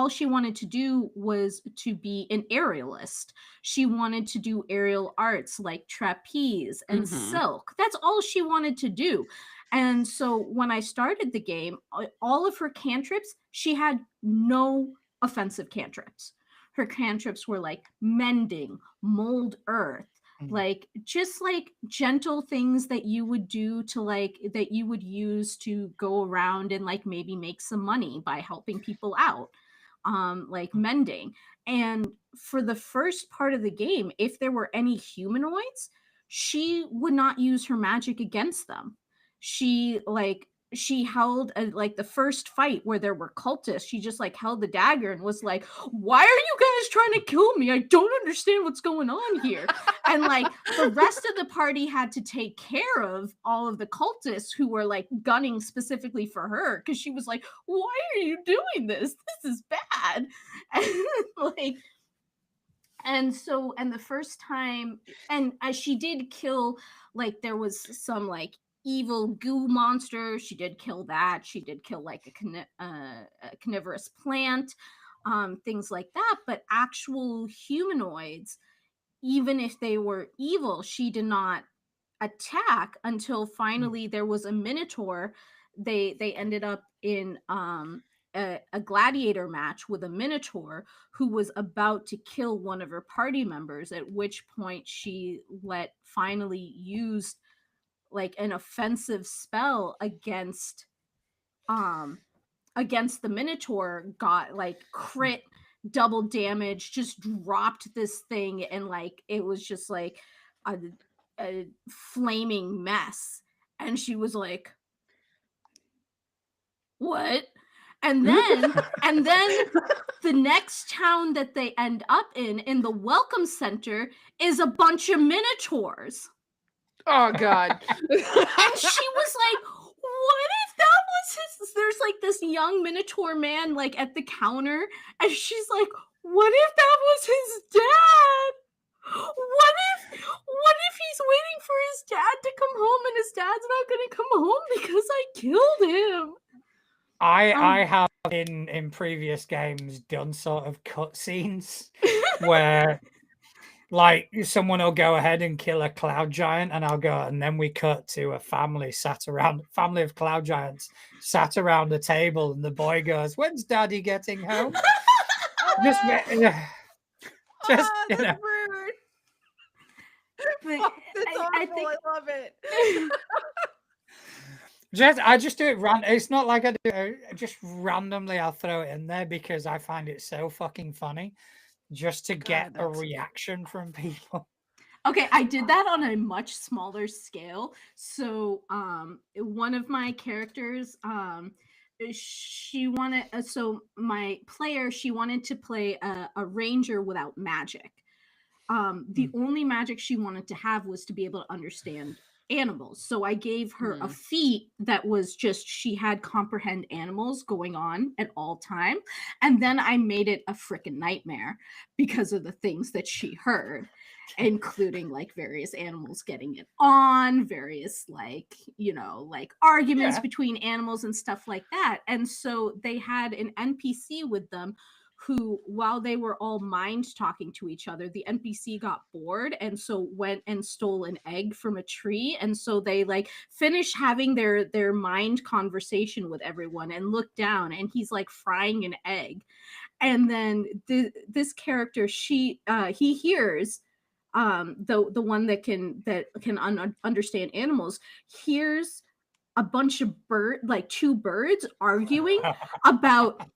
Speaker 3: she wanted to do was to be an aerialist. She wanted to do aerial arts like trapeze and silk. That's all she wanted to do. And so when I started the game, all of her cantrips, she had no offensive cantrips. Her cantrips were like mending, mold earth, like just like gentle things that you would do to like that you would use to go around and like maybe make some money by helping people out, like mending. And for the first part of the game, if there were any humanoids, she would not use her magic against them. She held like the first fight where there were cultists, she just like held the dagger and was like, why are you guys trying to kill me? I don't understand what's going on here. And like the rest of the party had to take care of all of the cultists who were like gunning specifically for her, because she was like, why are you doing this? This is bad. And like and the first time, and as she did kill, like there was some like evil goo monster, she did kill that. She did kill like a carnivorous plant, things like that. But actual humanoids, even if they were evil, she did not attack until finally there was a minotaur. They ended up in a gladiator match with a minotaur who was about to kill one of her party members, at which point she finally used like an offensive spell against the minotaur, got like crit double damage, just dropped this thing, and like it was just like a flaming mess. And she was like, what? And then the next town that they end up in the welcome center, is a bunch of minotaurs.
Speaker 2: Oh god.
Speaker 3: And she was like, what if that was his? There's like this young minotaur man like at the counter, and she's like, what if that was his dad? What if he's waiting for his dad to come home and his dad's not gonna come home because I killed him?
Speaker 1: I have in previous games done sort of cutscenes where like someone will go ahead and kill a cloud giant, and I'll go, and then we cut to a family of cloud giants sat around the table, and the boy goes, "When's Daddy getting home?" Just, just you know,
Speaker 2: That's rude.
Speaker 3: But
Speaker 2: Fuck, that's
Speaker 3: I
Speaker 2: awful.
Speaker 3: think
Speaker 2: I love it.
Speaker 1: I just do it It's not like I do it just randomly. I'll throw it in there because I find it so fucking funny, just to get a
Speaker 2: that's-
Speaker 1: reaction from people.
Speaker 3: Okay, I did that on a much smaller scale. So, one of my characters, she wanted, so my player, she wanted to play a ranger without magic. The only magic she wanted to have was to be able to understand animals. So I gave her a feat that was just she had comprehend animals going on at all time, and then I made it a freaking nightmare because of the things that she heard, including like various animals getting it on, various like like arguments
Speaker 1: Yeah.
Speaker 3: between animals and stuff like that. And so they had an NPC with them who, while they were all mind talking to each other, the NPC got bored and so went and stole an egg from a tree. And so they like finished having their mind conversation with everyone and looked down, and he's like frying an egg. And then this character, he hears the one that can understand animals, hears a bunch of two birds arguing about,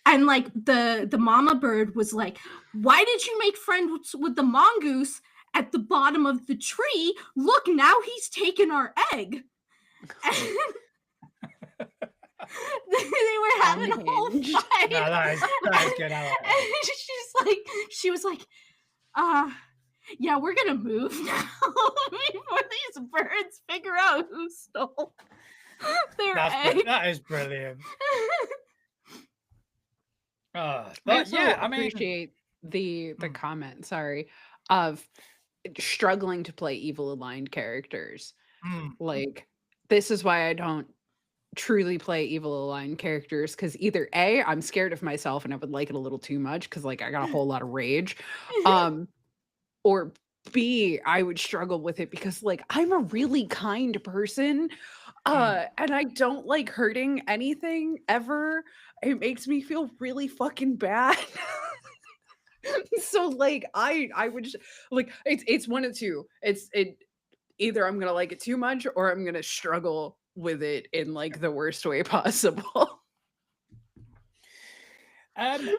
Speaker 3: and like the mama bird was like, why did you make friends with the mongoose at the bottom of the tree? Look, now he's taken our egg. They were having a whole
Speaker 2: Unhinged.
Speaker 3: fight.
Speaker 1: No, that is good. I like that.
Speaker 3: And she was like, yeah, we're gonna move now before these birds figure out who stole their egg.
Speaker 1: That is brilliant.
Speaker 2: I
Speaker 1: But
Speaker 2: also
Speaker 1: yeah, I mean,
Speaker 2: appreciate the comment, sorry, of struggling to play evil aligned characters. Like, this is why I don't truly play evil aligned characters, because either A, I'm scared of myself and I would like it a little too much because like I got a whole lot of rage. Or B, I would struggle with it because like I'm a really kind person. And I don't like hurting anything ever. It makes me feel really fucking bad. So like I would like it's one of two. Either I'm gonna like it too much or I'm gonna struggle with it in like the worst way possible.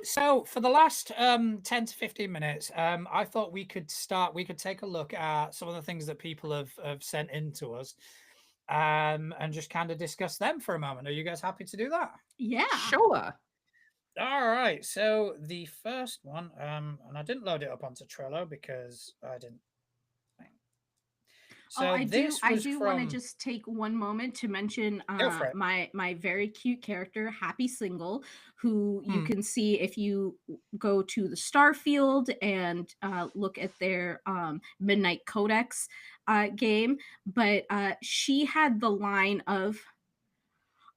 Speaker 1: So for the last 10 to 15 minutes, I thought we could take a look at some of the things that people have sent in to us, and just kind of discuss them for a moment. Are you guys happy to do that?
Speaker 3: Yeah.
Speaker 2: Sure.
Speaker 1: All right. So the first one, and I didn't load it up onto Trello because I didn't. So
Speaker 3: I do want to
Speaker 1: from...
Speaker 3: just take one moment to mention
Speaker 1: Go for it.
Speaker 3: my very cute character, Happy Single, who you can see if you go to the Starfield and look at their Midnight Codex game. But she had the line of,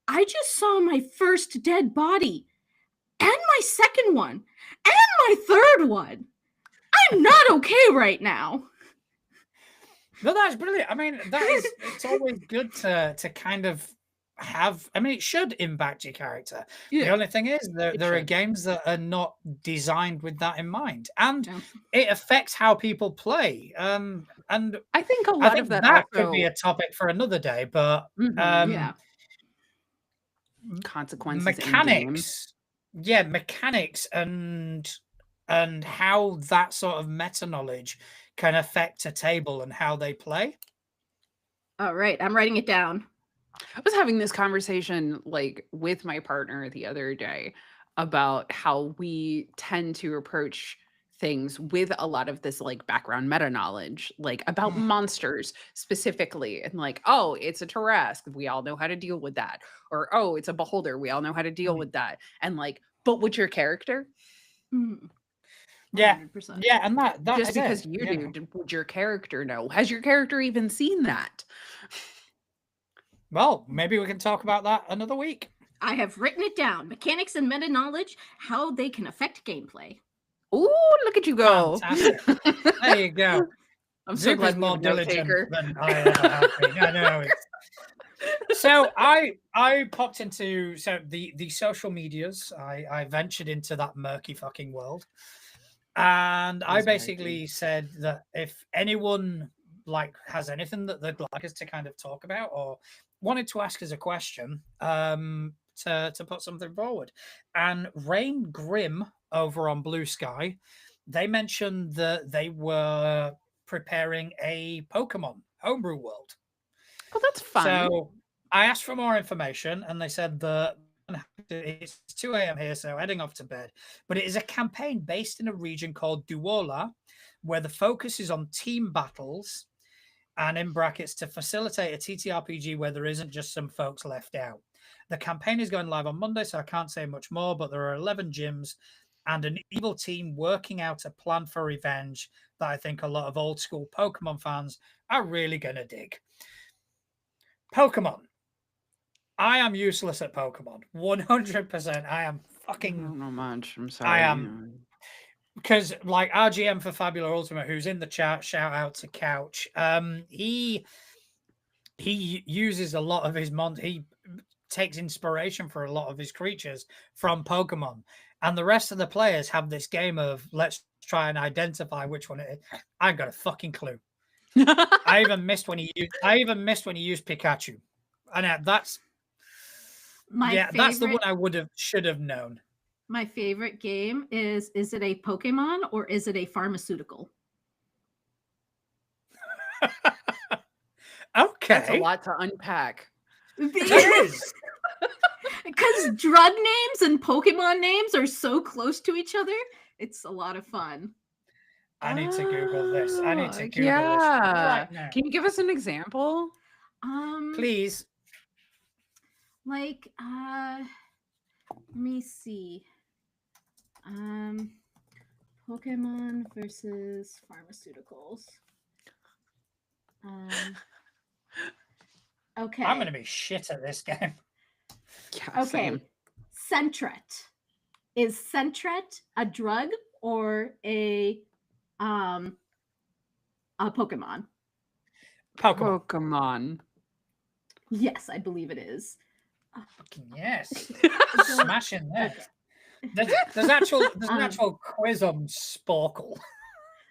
Speaker 3: I just saw my first dead body and my second one and my third one. I'm not okay right now.
Speaker 1: No, that's brilliant. I mean, it's always good to kind of have. I mean, it should impact your character.
Speaker 2: Yeah,
Speaker 1: the only thing is there are
Speaker 2: should.
Speaker 1: games that are not designed with that in mind, and it affects how people play. And
Speaker 2: I think a lot of that
Speaker 1: could be a topic for another day. But
Speaker 3: yeah,
Speaker 2: consequences,
Speaker 1: mechanics, mechanics, and how that sort of meta knowledge can affect a table and how they play.
Speaker 3: All right, I'm writing it down.
Speaker 2: I was having this conversation like with my partner the other day about how we tend to approach things with a lot of this like background meta knowledge, like about monsters specifically, and like, oh, it's a Tarrasque, we all know how to deal with that, or oh, it's a Beholder, we all know how to deal with that, and like, but with your character,
Speaker 3: Mm,
Speaker 1: Yeah,
Speaker 3: 100%.
Speaker 1: yeah, and that's
Speaker 2: just because
Speaker 1: it.
Speaker 2: you
Speaker 1: You
Speaker 2: do,
Speaker 1: know.
Speaker 2: would your character know? Has your character even seen that?
Speaker 1: Well, maybe we can talk about that another week.
Speaker 3: I have written it down. Mechanics and meta knowledge, how they can affect gameplay.
Speaker 2: Ooh, look at you go.
Speaker 1: Fantastic. There you go.
Speaker 2: I'm so
Speaker 1: Zoop
Speaker 2: glad
Speaker 1: is
Speaker 2: we have
Speaker 1: more
Speaker 2: a note
Speaker 1: diligent
Speaker 2: taker.
Speaker 1: than I ever have been. I know. So I popped into the social medias. I ventured into that murky fucking world, and I
Speaker 2: Is murky.
Speaker 1: basically said that if anyone like has anything that they'd like us to kind of talk about or wanted to ask us a question, to put something forward. And Rain Grim over on Blue Sky, they mentioned that they were preparing a Pokemon homebrew world.
Speaker 2: Oh, that's fun.
Speaker 1: So I asked for more information, and they said that it's 2 a.m. here, so heading off to bed. But it is a campaign based in a region called Duola, where the focus is on team battles, and in brackets to facilitate a TTRPG where there isn't just some folks left out. The campaign is going live on Monday, so I can't say much more, but there are 11 gyms and an evil team working out a plan for revenge that I think a lot of old school Pokemon fans are really going to dig. Pokemon. I am useless at Pokemon. 100%. I am
Speaker 2: I
Speaker 1: fucking.
Speaker 2: don't know much. I'm sorry.
Speaker 1: I am. Because like RGM for Fabula Ultimate, who's in the chat, shout out to Couch. He uses a lot of his he takes inspiration for a lot of his creatures from Pokemon, and the rest of the players have this game of let's try and identify which one it is. I ain't got a fucking clue. I even missed when he used Pikachu, and that's that's the one I should have known.
Speaker 3: My favorite game is it a Pokemon or is it a pharmaceutical?
Speaker 1: Okay.
Speaker 2: That's a lot to unpack.
Speaker 1: It is.
Speaker 3: Because drug names and Pokemon names are so close to each other. It's a lot of fun.
Speaker 1: I need to Google this. I need to Google
Speaker 2: Yeah.
Speaker 1: this right now.
Speaker 2: Can you give us an example?
Speaker 1: Please.
Speaker 3: Like, let me see. Pokemon versus pharmaceuticals. Okay.
Speaker 1: I'm gonna be shit at this game.
Speaker 2: Yeah,
Speaker 3: Okay.
Speaker 2: same.
Speaker 3: Sentret. Is Sentret a drug or a Pokemon?
Speaker 2: Pokemon.
Speaker 3: Yes, I believe it is.
Speaker 1: Fucking yes. Smashing that.
Speaker 3: Okay.
Speaker 1: There's an actual quiz on Sporkle.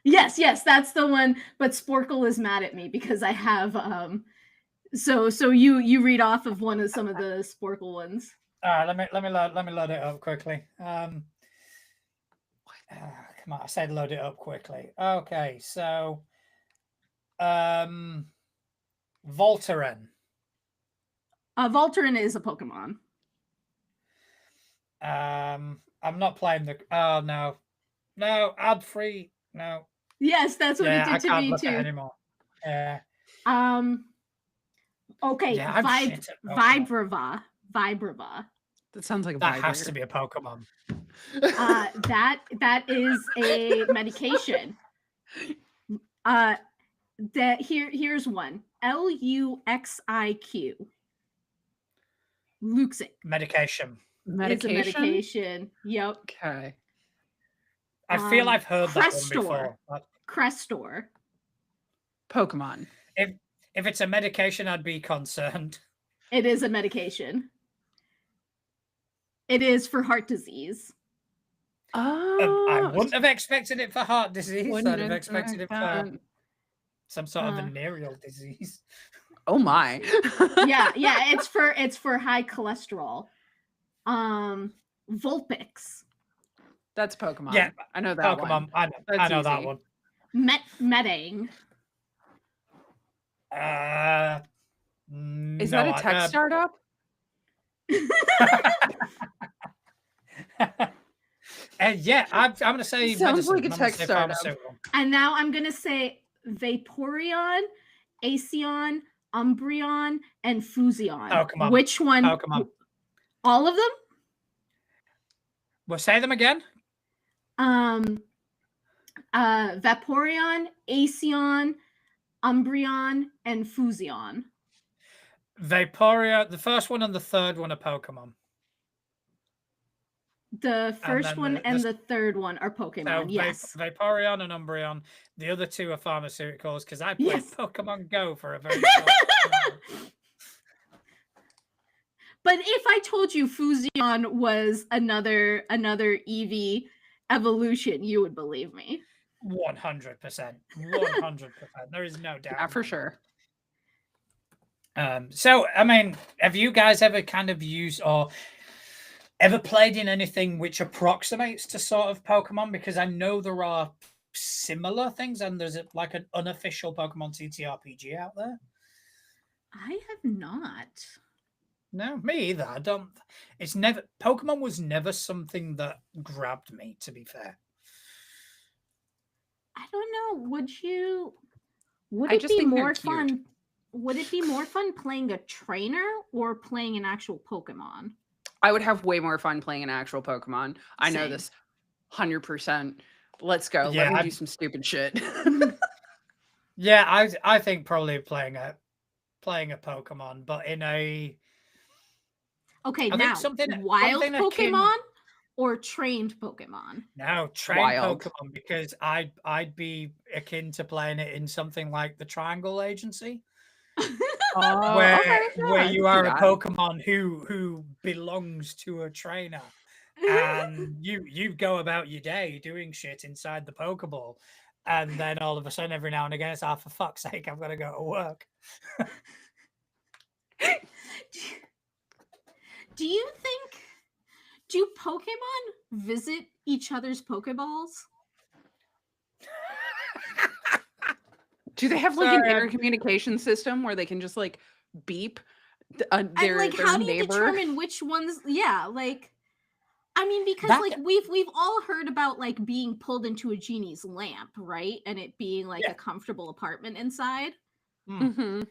Speaker 3: Yes, that's the one. But Sporkle is mad at me because I have So you read off of some of the Sporkle ones.
Speaker 1: Let me load it up quickly. Come on, I said load it up quickly. Okay, so Voltaren.
Speaker 3: Voltaren is a Pokemon.
Speaker 1: I'm not playing the. Oh no, ad free. No.
Speaker 3: Yes, that's what it did to me too.
Speaker 1: Anymore. Yeah.
Speaker 3: Okay.
Speaker 1: Yeah,
Speaker 3: Vibrava.
Speaker 2: That sounds like a
Speaker 1: that
Speaker 2: vibrator.
Speaker 1: has to be a Pokemon.
Speaker 3: That is a medication. Here's one. Luxiq. Luxiq.
Speaker 1: Medication.
Speaker 3: It's a medication. Yep.
Speaker 2: Okay.
Speaker 1: I feel I've heard that one before.
Speaker 3: Crestor.
Speaker 2: Pokemon.
Speaker 1: If it's a medication, I'd be concerned.
Speaker 3: It is a medication. It is for heart disease.
Speaker 2: Oh,
Speaker 1: I wouldn't have expected it for heart disease.
Speaker 2: Wouldn't
Speaker 1: I'd have expected it for
Speaker 2: that.
Speaker 1: some sort of venereal disease.
Speaker 2: Oh my.
Speaker 3: yeah, it's for high cholesterol. Vulpix.
Speaker 2: That's Pokemon.
Speaker 1: Yeah,
Speaker 2: I know that
Speaker 1: Pokemon.
Speaker 2: one.
Speaker 1: I know that one.
Speaker 3: Metang.
Speaker 2: Is that a tech startup?
Speaker 1: Yeah, I'm going to say
Speaker 2: Sounds
Speaker 1: medicine.
Speaker 2: like a
Speaker 1: I'm gonna
Speaker 2: tech
Speaker 1: say
Speaker 2: startup.
Speaker 1: pharmaceutical.
Speaker 3: And now I'm gonna say Vaporeon, Aeon, Umbreon, and Fusion.
Speaker 1: Pokemon.
Speaker 3: Which one?
Speaker 1: Pokemon.
Speaker 3: All of them?
Speaker 1: We'll say them again.
Speaker 3: Vaporeon, Aeon, Umbreon, and Fusion.
Speaker 1: Vaporeon. The first one and the third one are Pokemon.
Speaker 3: The first
Speaker 1: then
Speaker 3: one
Speaker 1: the-
Speaker 3: and
Speaker 1: the-
Speaker 3: the third one are
Speaker 1: So
Speaker 3: Pokemon. Yes.
Speaker 1: Vaporeon and Umbreon. The other two are pharmaceuticals because I played
Speaker 3: Yes.
Speaker 1: Pokemon Go for a very short time.
Speaker 3: But if I told you Fusion was another Eevee evolution, you would believe me.
Speaker 1: 100%. 100%. There is no doubt.
Speaker 2: Yeah,
Speaker 1: in
Speaker 2: for
Speaker 1: my mind.
Speaker 2: sure.
Speaker 1: So, I mean, have you guys ever kind of used or ever played in anything which approximates to sort of Pokemon? Because I know there are similar things, and there's like an unofficial Pokemon TTRPG out there.
Speaker 3: I have not.
Speaker 1: No, me either. I don't. It's never. Pokemon was never something that grabbed me, to be fair.
Speaker 3: I don't know. Would
Speaker 2: I
Speaker 3: it
Speaker 2: just
Speaker 3: be
Speaker 2: think they're
Speaker 3: more
Speaker 2: cute.
Speaker 3: fun? Would it be more fun playing a trainer or playing an actual Pokemon?
Speaker 2: I would have way more fun playing an actual Pokemon. I know
Speaker 3: Same.
Speaker 2: this 100%. Let's go.
Speaker 1: Yeah,
Speaker 2: Let me
Speaker 1: I-
Speaker 2: do some stupid shit.
Speaker 1: Yeah, I think probably playing a Pokemon, but in a
Speaker 3: Okay,
Speaker 1: I think
Speaker 3: now
Speaker 1: something-
Speaker 3: wild
Speaker 1: something akin-
Speaker 3: Pokemon or trained Pokemon?
Speaker 1: now train
Speaker 2: Wild.
Speaker 1: Pokemon because I'd be akin to playing it in something like the Triangle Agency.
Speaker 2: Oh,
Speaker 1: where
Speaker 2: okay, yeah,
Speaker 1: where
Speaker 2: I
Speaker 1: you
Speaker 2: can
Speaker 1: are
Speaker 2: see
Speaker 1: a
Speaker 2: that.
Speaker 1: Pokemon who belongs to a trainer, and you go about your day doing shit inside the Pokeball, and then all of a sudden, every now and again, it's for fuck's sake, I've got to go to work.
Speaker 3: Do Pokemon visit each other's Pokeballs?
Speaker 2: Do they have like an
Speaker 1: Sorry, I'm-
Speaker 2: intercommunication system where they can just like beep
Speaker 3: And
Speaker 2: their,
Speaker 3: like,
Speaker 2: their
Speaker 3: how do you
Speaker 2: neighbor?
Speaker 3: determine which ones? Yeah, like, I mean, because
Speaker 1: That-
Speaker 3: like we've all heard about like being pulled into a genie's lamp, right? And it being like
Speaker 1: Yeah.
Speaker 3: a comfortable apartment inside.
Speaker 2: Mhm.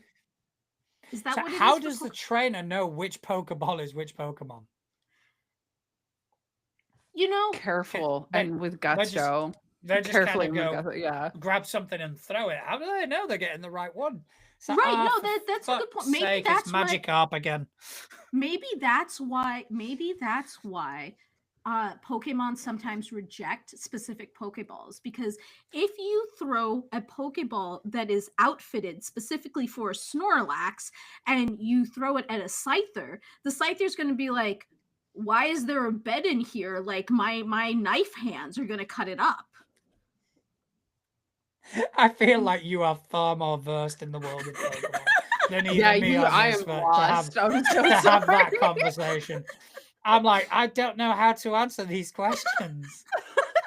Speaker 3: Is that
Speaker 1: So
Speaker 3: what it is?
Speaker 1: how
Speaker 3: for
Speaker 1: does the
Speaker 3: Po-
Speaker 1: trainer know which Pokeball is which Pokemon?
Speaker 3: you know?
Speaker 2: Careful
Speaker 1: they-
Speaker 2: and with
Speaker 1: just
Speaker 2: gusto.
Speaker 1: They just
Speaker 2: Carefully
Speaker 1: kind
Speaker 2: and
Speaker 1: of
Speaker 2: with
Speaker 1: go
Speaker 2: gusto. Yeah.
Speaker 1: grab something and throw it. How do they know they're getting the right one? It's like,
Speaker 3: Right, no,
Speaker 1: for
Speaker 3: that's a good point.
Speaker 1: fuck's
Speaker 3: Maybe
Speaker 1: sake,
Speaker 3: that's
Speaker 1: it's
Speaker 3: why-
Speaker 1: Magikarp again.
Speaker 3: Maybe that's why Pokemon sometimes reject specific Pokeballs, because if you throw a Pokeball that is outfitted specifically for a Snorlax and you throw it at a Scyther, the Scyther's going to be like, why is there a bed in here? Like my knife hands are going to cut it up.
Speaker 1: I feel like you are far more versed in the world of Pokemon than even
Speaker 2: Yeah,
Speaker 1: me
Speaker 2: you.
Speaker 1: on
Speaker 2: I
Speaker 1: this
Speaker 2: am
Speaker 1: to have,
Speaker 2: lost. I'm so
Speaker 1: to have that
Speaker 2: sorry.
Speaker 1: conversation. I'm like, I don't know how to answer these questions.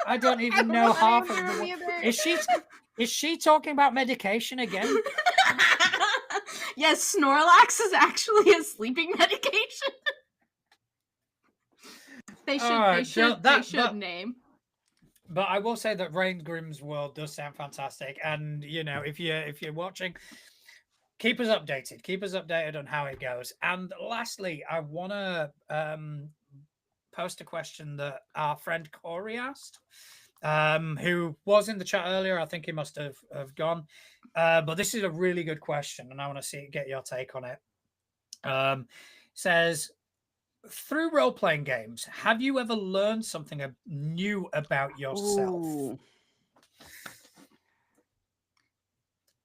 Speaker 1: I don't even know half of the. Is she talking about medication again?
Speaker 3: Yes, Snorlax is actually a sleeping medication. They should
Speaker 1: Alright, Jill, but-
Speaker 3: name.
Speaker 1: But I will say that Rain Grimm's world does sound fantastic, and you know, if you're watching, keep us updated. Keep us updated on how it goes. And lastly, I want to post a question that our friend Corey asked, who was in the chat earlier. I think he must have gone, but this is a really good question, and I want to get your take on it. Says, through role-playing games, have you ever learned something new about yourself?
Speaker 2: Ooh.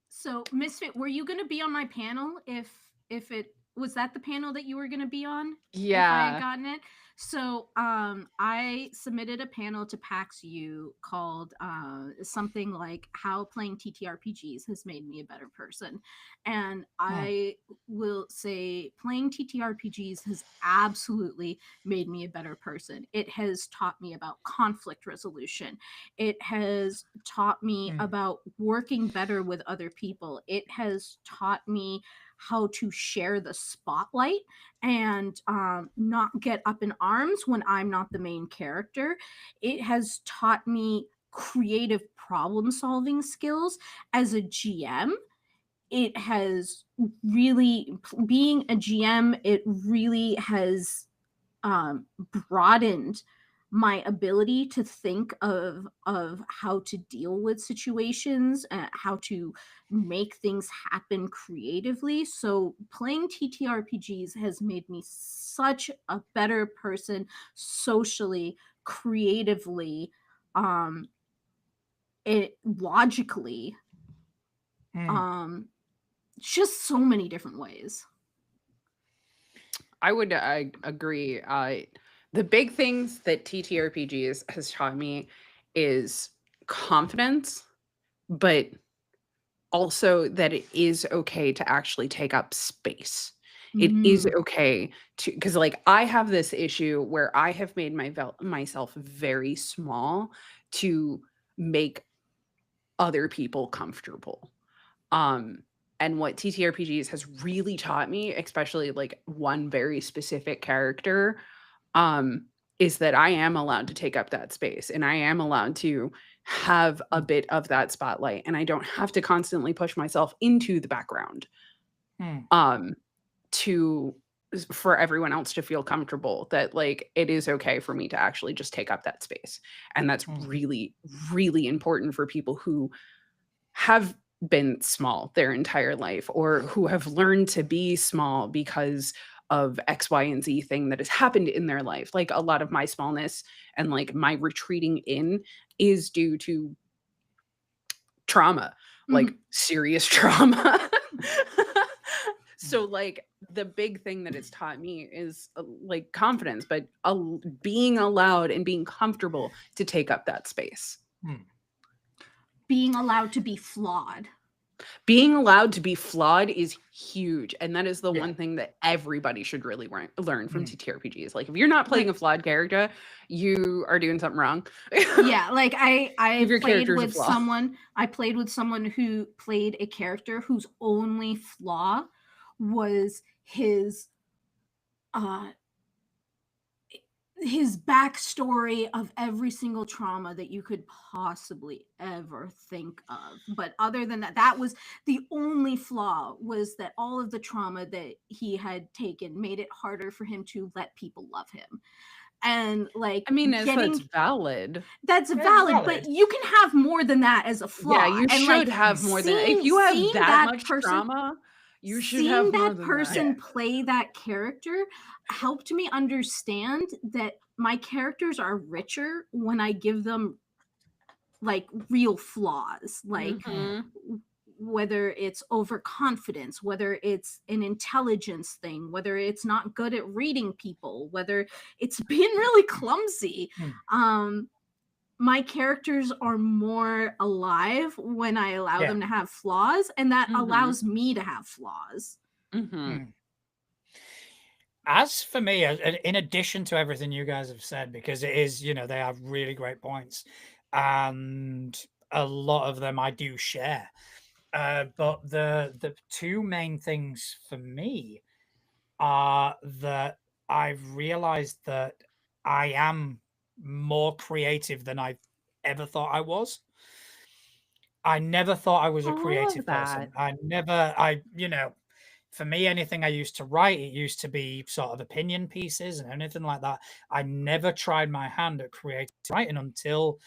Speaker 3: So, Misfit, were you going to be on my panel if it was that the panel that you were going to be on? If I had
Speaker 2: Yeah.
Speaker 3: gotten it. So I submitted a panel to PAX U called something like how playing TTRPGs has made me a better person. And I will say playing TTRPGs has absolutely made me a better person. It has taught me about conflict resolution. It has taught me about working better with other people. It has taught me how to share the spotlight and not get up in arms when I'm not the main character. It has taught me creative problem solving skills as a GM. It has really, being a GM, it really has broadened my ability to think of how to deal with situations, how to make things happen creatively. So playing TTRPGs has made me such a better person socially, creatively, it logically, just so many different ways.
Speaker 2: I agree. The big things that TTRPGs has taught me is confidence, but also that it is okay to actually take up space. It is
Speaker 3: Mm.
Speaker 2: okay to, because like I have this issue where I have made myself very small to make other people comfortable. Um, and what TTRPGs has really taught me, especially like one very specific character, um, is that I am allowed to take up that space and I am allowed to have a bit of that spotlight and I don't have to constantly push myself into the background um to for everyone else to feel comfortable that like it is okay for me to actually just take up that space. And that's really really important for people who have been small their entire life or who have learned to be small because of X, Y, and Z thing that has happened in their life. Like a lot of my smallness and like my retreating in is due to trauma, like serious trauma. So like the big thing that it's taught me is like confidence, but being allowed and being comfortable to take up that space.
Speaker 3: Being allowed to be flawed.
Speaker 2: Being allowed to be flawed is huge. And that is the one thing that everybody should really learn from TTRPGs. Like, if you're not playing a flawed character, you are doing something wrong.
Speaker 3: Yeah, like I
Speaker 2: Give
Speaker 3: played with someone who played a character whose only flaw was his backstory of every single trauma that you could possibly ever think of. But other than that, that was the only flaw, was that all of the trauma that he had taken made it harder for him to let people love him. And like,
Speaker 2: I mean, that's valid.
Speaker 3: That's valid, but you can have more than that as a flaw.
Speaker 2: Yeah, you
Speaker 3: and
Speaker 2: should
Speaker 3: like,
Speaker 2: have more than if you have that much trauma. You should have more than that.
Speaker 3: Seeing that person play that character helped me understand that my characters are richer when I give them like real flaws, like whether it's overconfidence, whether it's an intelligence thing, whether it's not good at reading people, whether it's being really clumsy. My characters are more alive when I allow them to have flaws, and that allows me to have flaws.
Speaker 1: As for me, in addition to everything you guys have said, because it is, they have really great points, and a lot of them I do share. But the two main things for me are that I've realized that I am more creative than I ever thought I was. I never thought I was a creative person. For me, anything I used to write, it used to be sort of opinion pieces and anything like that. I never tried my hand at creative writing until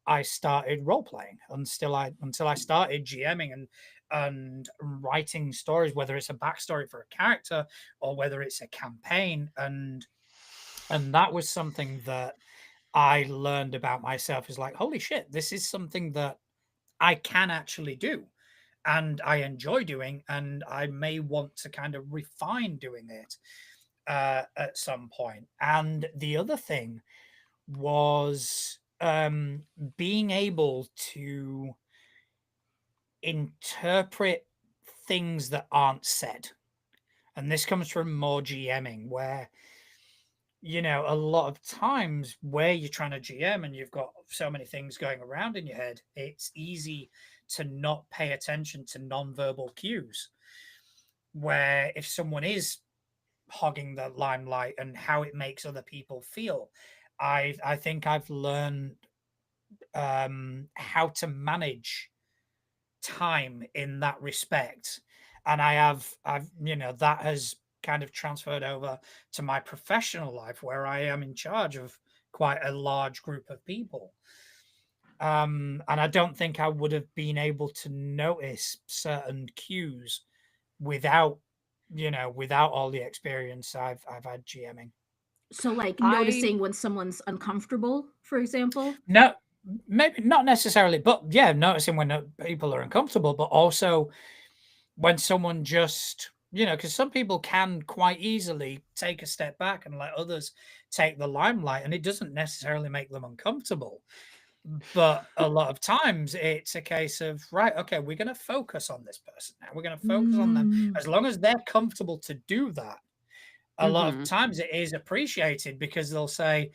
Speaker 1: I started role playing, until I started GMing and writing stories, whether it's a backstory for a character or whether it's a campaign, and that was something that I learned about myself. Is like, holy shit, this is something that I can actually do and I enjoy doing, and I may want to kind of refine doing it at some point. And the other thing was being able to interpret things that aren't said. And this comes from more GMing, where a lot of times where you're trying to GM and you've got so many things going around in your head, it's easy to not pay attention to nonverbal cues. where if someone is hogging the limelight and how it makes other people feel, I think I've learned how to manage time in that respect, and I've that has kind of transferred over to my professional life where I am in charge of quite a large group of people. And I don't think I would have been able to notice certain cues without without all the experience I've had GMing.
Speaker 3: So like
Speaker 2: I
Speaker 3: noticing when someone's uncomfortable, for example.
Speaker 1: No, maybe not necessarily, but yeah, noticing when people are uncomfortable, but also when someone just, because some people can quite easily take a step back and let others take the limelight, and it doesn't necessarily make them uncomfortable. But a lot of times it's a case of, right, okay, we're going to focus on this person now. We're going to focus on them.
Speaker 3: Mm.
Speaker 1: As long as they're comfortable to do that, a lot of
Speaker 2: Mhm.
Speaker 1: times it is appreciated because they'll say,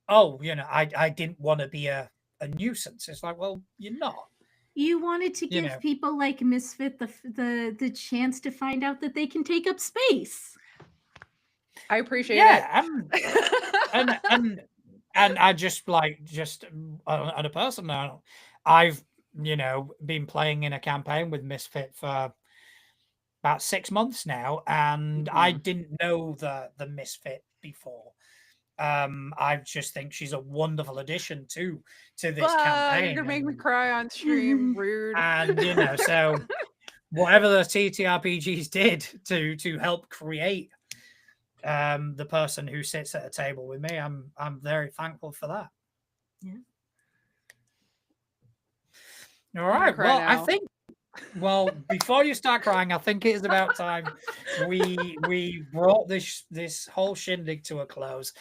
Speaker 1: oh, I didn't want to be a nuisance. It's like, well, you're not.
Speaker 3: You wanted to
Speaker 1: You
Speaker 3: give
Speaker 1: know.
Speaker 3: people like Misfit the chance to find out that they can take up space.
Speaker 2: I appreciate
Speaker 1: Yeah,
Speaker 2: it.
Speaker 1: and I just on a personal note, I've been playing in a campaign with Misfit for about 6 months now, and I
Speaker 2: Mhm.
Speaker 1: didn't know the Misfit before. I just think she's a wonderful addition to this
Speaker 2: You're
Speaker 1: campaign,
Speaker 2: gonna make me cry on stream. Rude.
Speaker 1: and so whatever the TTRPGs did to help create the person who sits at a table with me, I'm very thankful for that.
Speaker 3: Yeah.
Speaker 1: All
Speaker 2: I'm gonna
Speaker 1: right.
Speaker 2: cry
Speaker 1: Well, I
Speaker 2: now.
Speaker 1: think before you start crying, I think it is about time we brought this whole shindig to a close.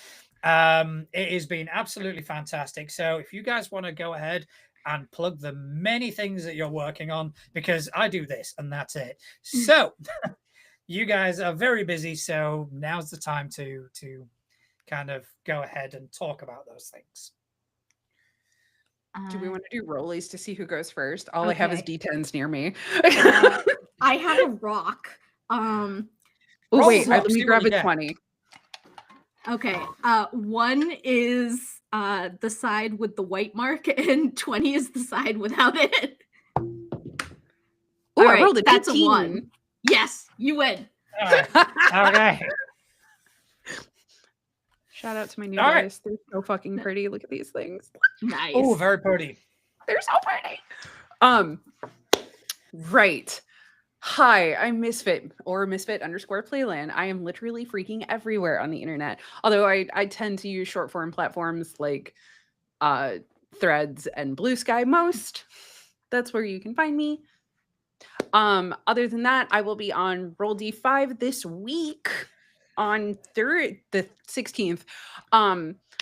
Speaker 1: It has been absolutely fantastic. So if you guys want to go ahead and plug the many things that you're working on, because I do this and that's it. So you guys are very busy, so now's the time to kind of go ahead and talk about those things.
Speaker 2: Do we
Speaker 3: Uh,
Speaker 2: want to do rollies to see who goes first? All I have is
Speaker 3: okay.
Speaker 2: D10s near me.
Speaker 3: I have a rock.
Speaker 2: Oh
Speaker 1: Roll
Speaker 2: wait,
Speaker 1: the
Speaker 2: let
Speaker 1: rock,
Speaker 2: me
Speaker 1: see what
Speaker 2: grab
Speaker 1: you
Speaker 2: a
Speaker 1: get.
Speaker 2: 20.
Speaker 3: Okay. One is the side with the white mark, and 20 is the side without it.
Speaker 2: Oh,
Speaker 3: All
Speaker 2: I
Speaker 3: right,
Speaker 2: rolled a
Speaker 3: that's
Speaker 2: 18.
Speaker 3: a 1. Yes, you win.
Speaker 1: All right. Okay.
Speaker 2: Shout out to my new
Speaker 1: All right.
Speaker 2: dice. They're so fucking pretty. Look at these things.
Speaker 3: Nice.
Speaker 1: Oh, very pretty.
Speaker 2: They're so pretty. Right. Hi, I'm Misfit or Misfit_Playland. I am literally freaking everywhere on the internet. Although I tend to use short form platforms like Threads and Blue Sky most. That's where you can find me. Other than that, I will be on Roll D5 this week on the 16th.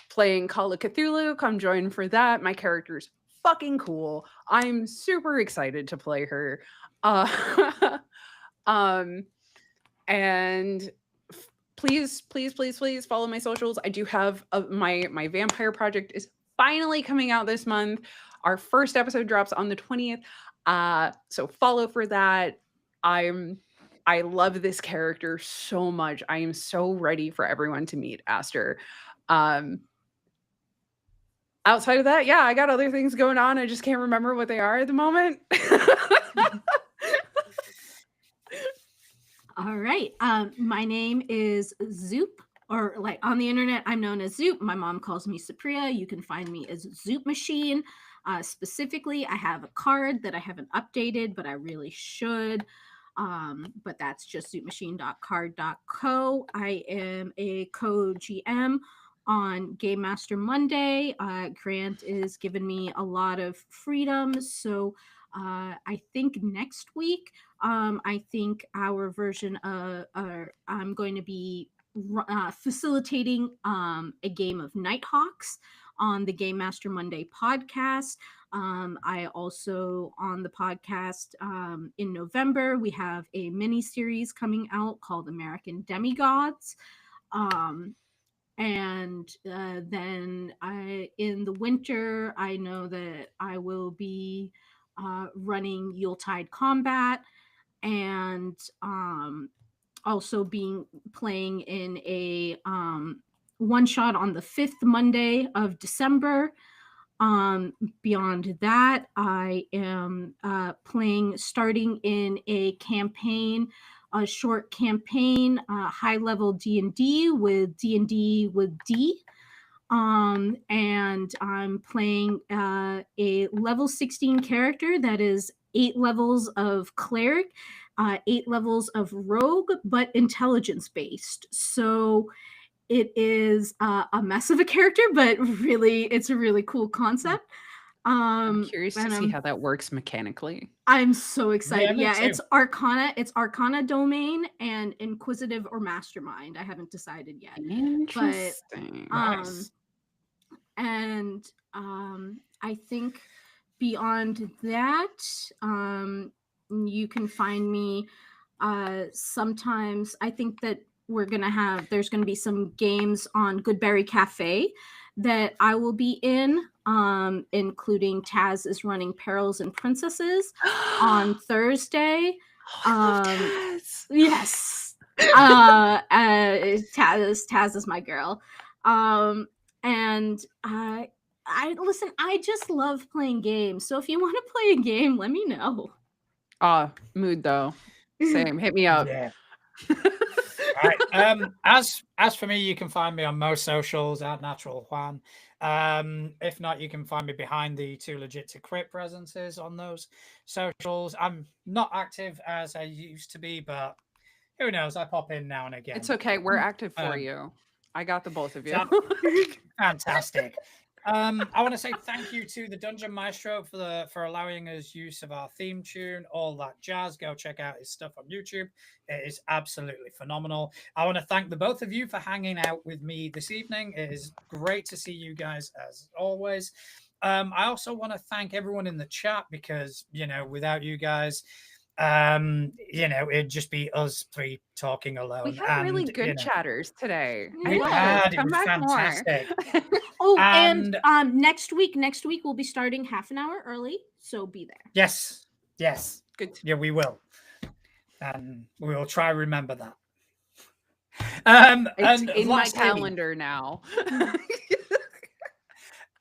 Speaker 2: Playing Call of Cthulhu. Come join for that. My character's fucking cool. I'm super excited to play her. And please follow my socials. I do have my vampire project is finally coming out this month. Our first episode drops on the 20th. So follow for that. I love this character so much. I am so ready for everyone to meet Aster. Outside of that, yeah, I got other things going on. I just can't remember what they are at the moment.
Speaker 3: All right. My name is Zoop, or like on the internet, I'm known as Zoop. My mom calls me Supriya. You can find me as Zoop Machine. Specifically, I have a card that I haven't updated, but I really should. But that's just zoopmachine.card.co. I am a co-GM on Game Master Monday. Grant is giving me a lot of freedom. So I think next week, I think our version of, I'm going to be facilitating a game of Nighthawks on the Game Master Monday podcast. I also on the podcast in November we have a mini series coming out called American Demigods. And then in the winter I know that I will be running Yuletide Combat, and also playing in a one shot on the 5th Monday of December. Beyond that, I am starting in a campaign, a short campaign, high level D&D with D&D with D. And I'm playing a level 16 character that is 8 levels of cleric, 8 levels of rogue, but intelligence based. So it is a mess of a character, but really, it's a really cool concept.
Speaker 2: I'm curious to
Speaker 3: And
Speaker 2: see how that works mechanically.
Speaker 3: I'm so excited.
Speaker 1: me
Speaker 3: Yeah,
Speaker 1: too.
Speaker 3: it's Arcana. It's Arcana domain and Inquisitive or Mastermind. I haven't decided yet.
Speaker 2: Interesting.
Speaker 1: Nice.
Speaker 3: And I think beyond that, you can find me sometimes. I think that there's gonna be some games on Goodberry Cafe that I will be in, including Taz is running Perils and Princesses on Thursday.
Speaker 2: I love
Speaker 3: Um,
Speaker 2: Taz.
Speaker 3: Yes. Taz is my girl. And I listen, I just love playing games. So if you want to play a game, let me know.
Speaker 2: Mood though. Same. Hit me up.
Speaker 1: Yeah. Right. As for me, you can find me on most socials at Natural Juan. If not, you can find me behind the Too Legit to Crit presences on those socials. I'm not active as I used to be, but who knows? I pop in now and again.
Speaker 2: It's okay. We're active for you. I got the both of you.
Speaker 1: Fantastic. I want to say thank you to the Dungeon Maestro for allowing us use of our theme tune, all that jazz. Go check out his stuff on YouTube. It is absolutely phenomenal. I want to thank the both of you for hanging out with me this evening. It is great to see you guys as always. I also want to thank everyone in the chat because, without you guys, it'd just be us three talking alone.
Speaker 2: We had really good chatters today.
Speaker 1: We had, it was fantastic.
Speaker 3: Oh, and next week we'll be starting half an hour early, so be there.
Speaker 1: Yes.
Speaker 2: Good.
Speaker 1: Yeah, we will. And we will try to remember that.
Speaker 2: It's in my calendar now.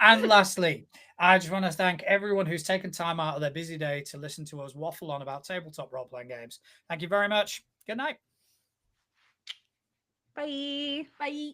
Speaker 1: And lastly, I just want to thank everyone who's taken time out of their busy day to listen to us waffle on about tabletop role-playing games. Thank you very much. Good night.
Speaker 2: Bye.
Speaker 3: Bye.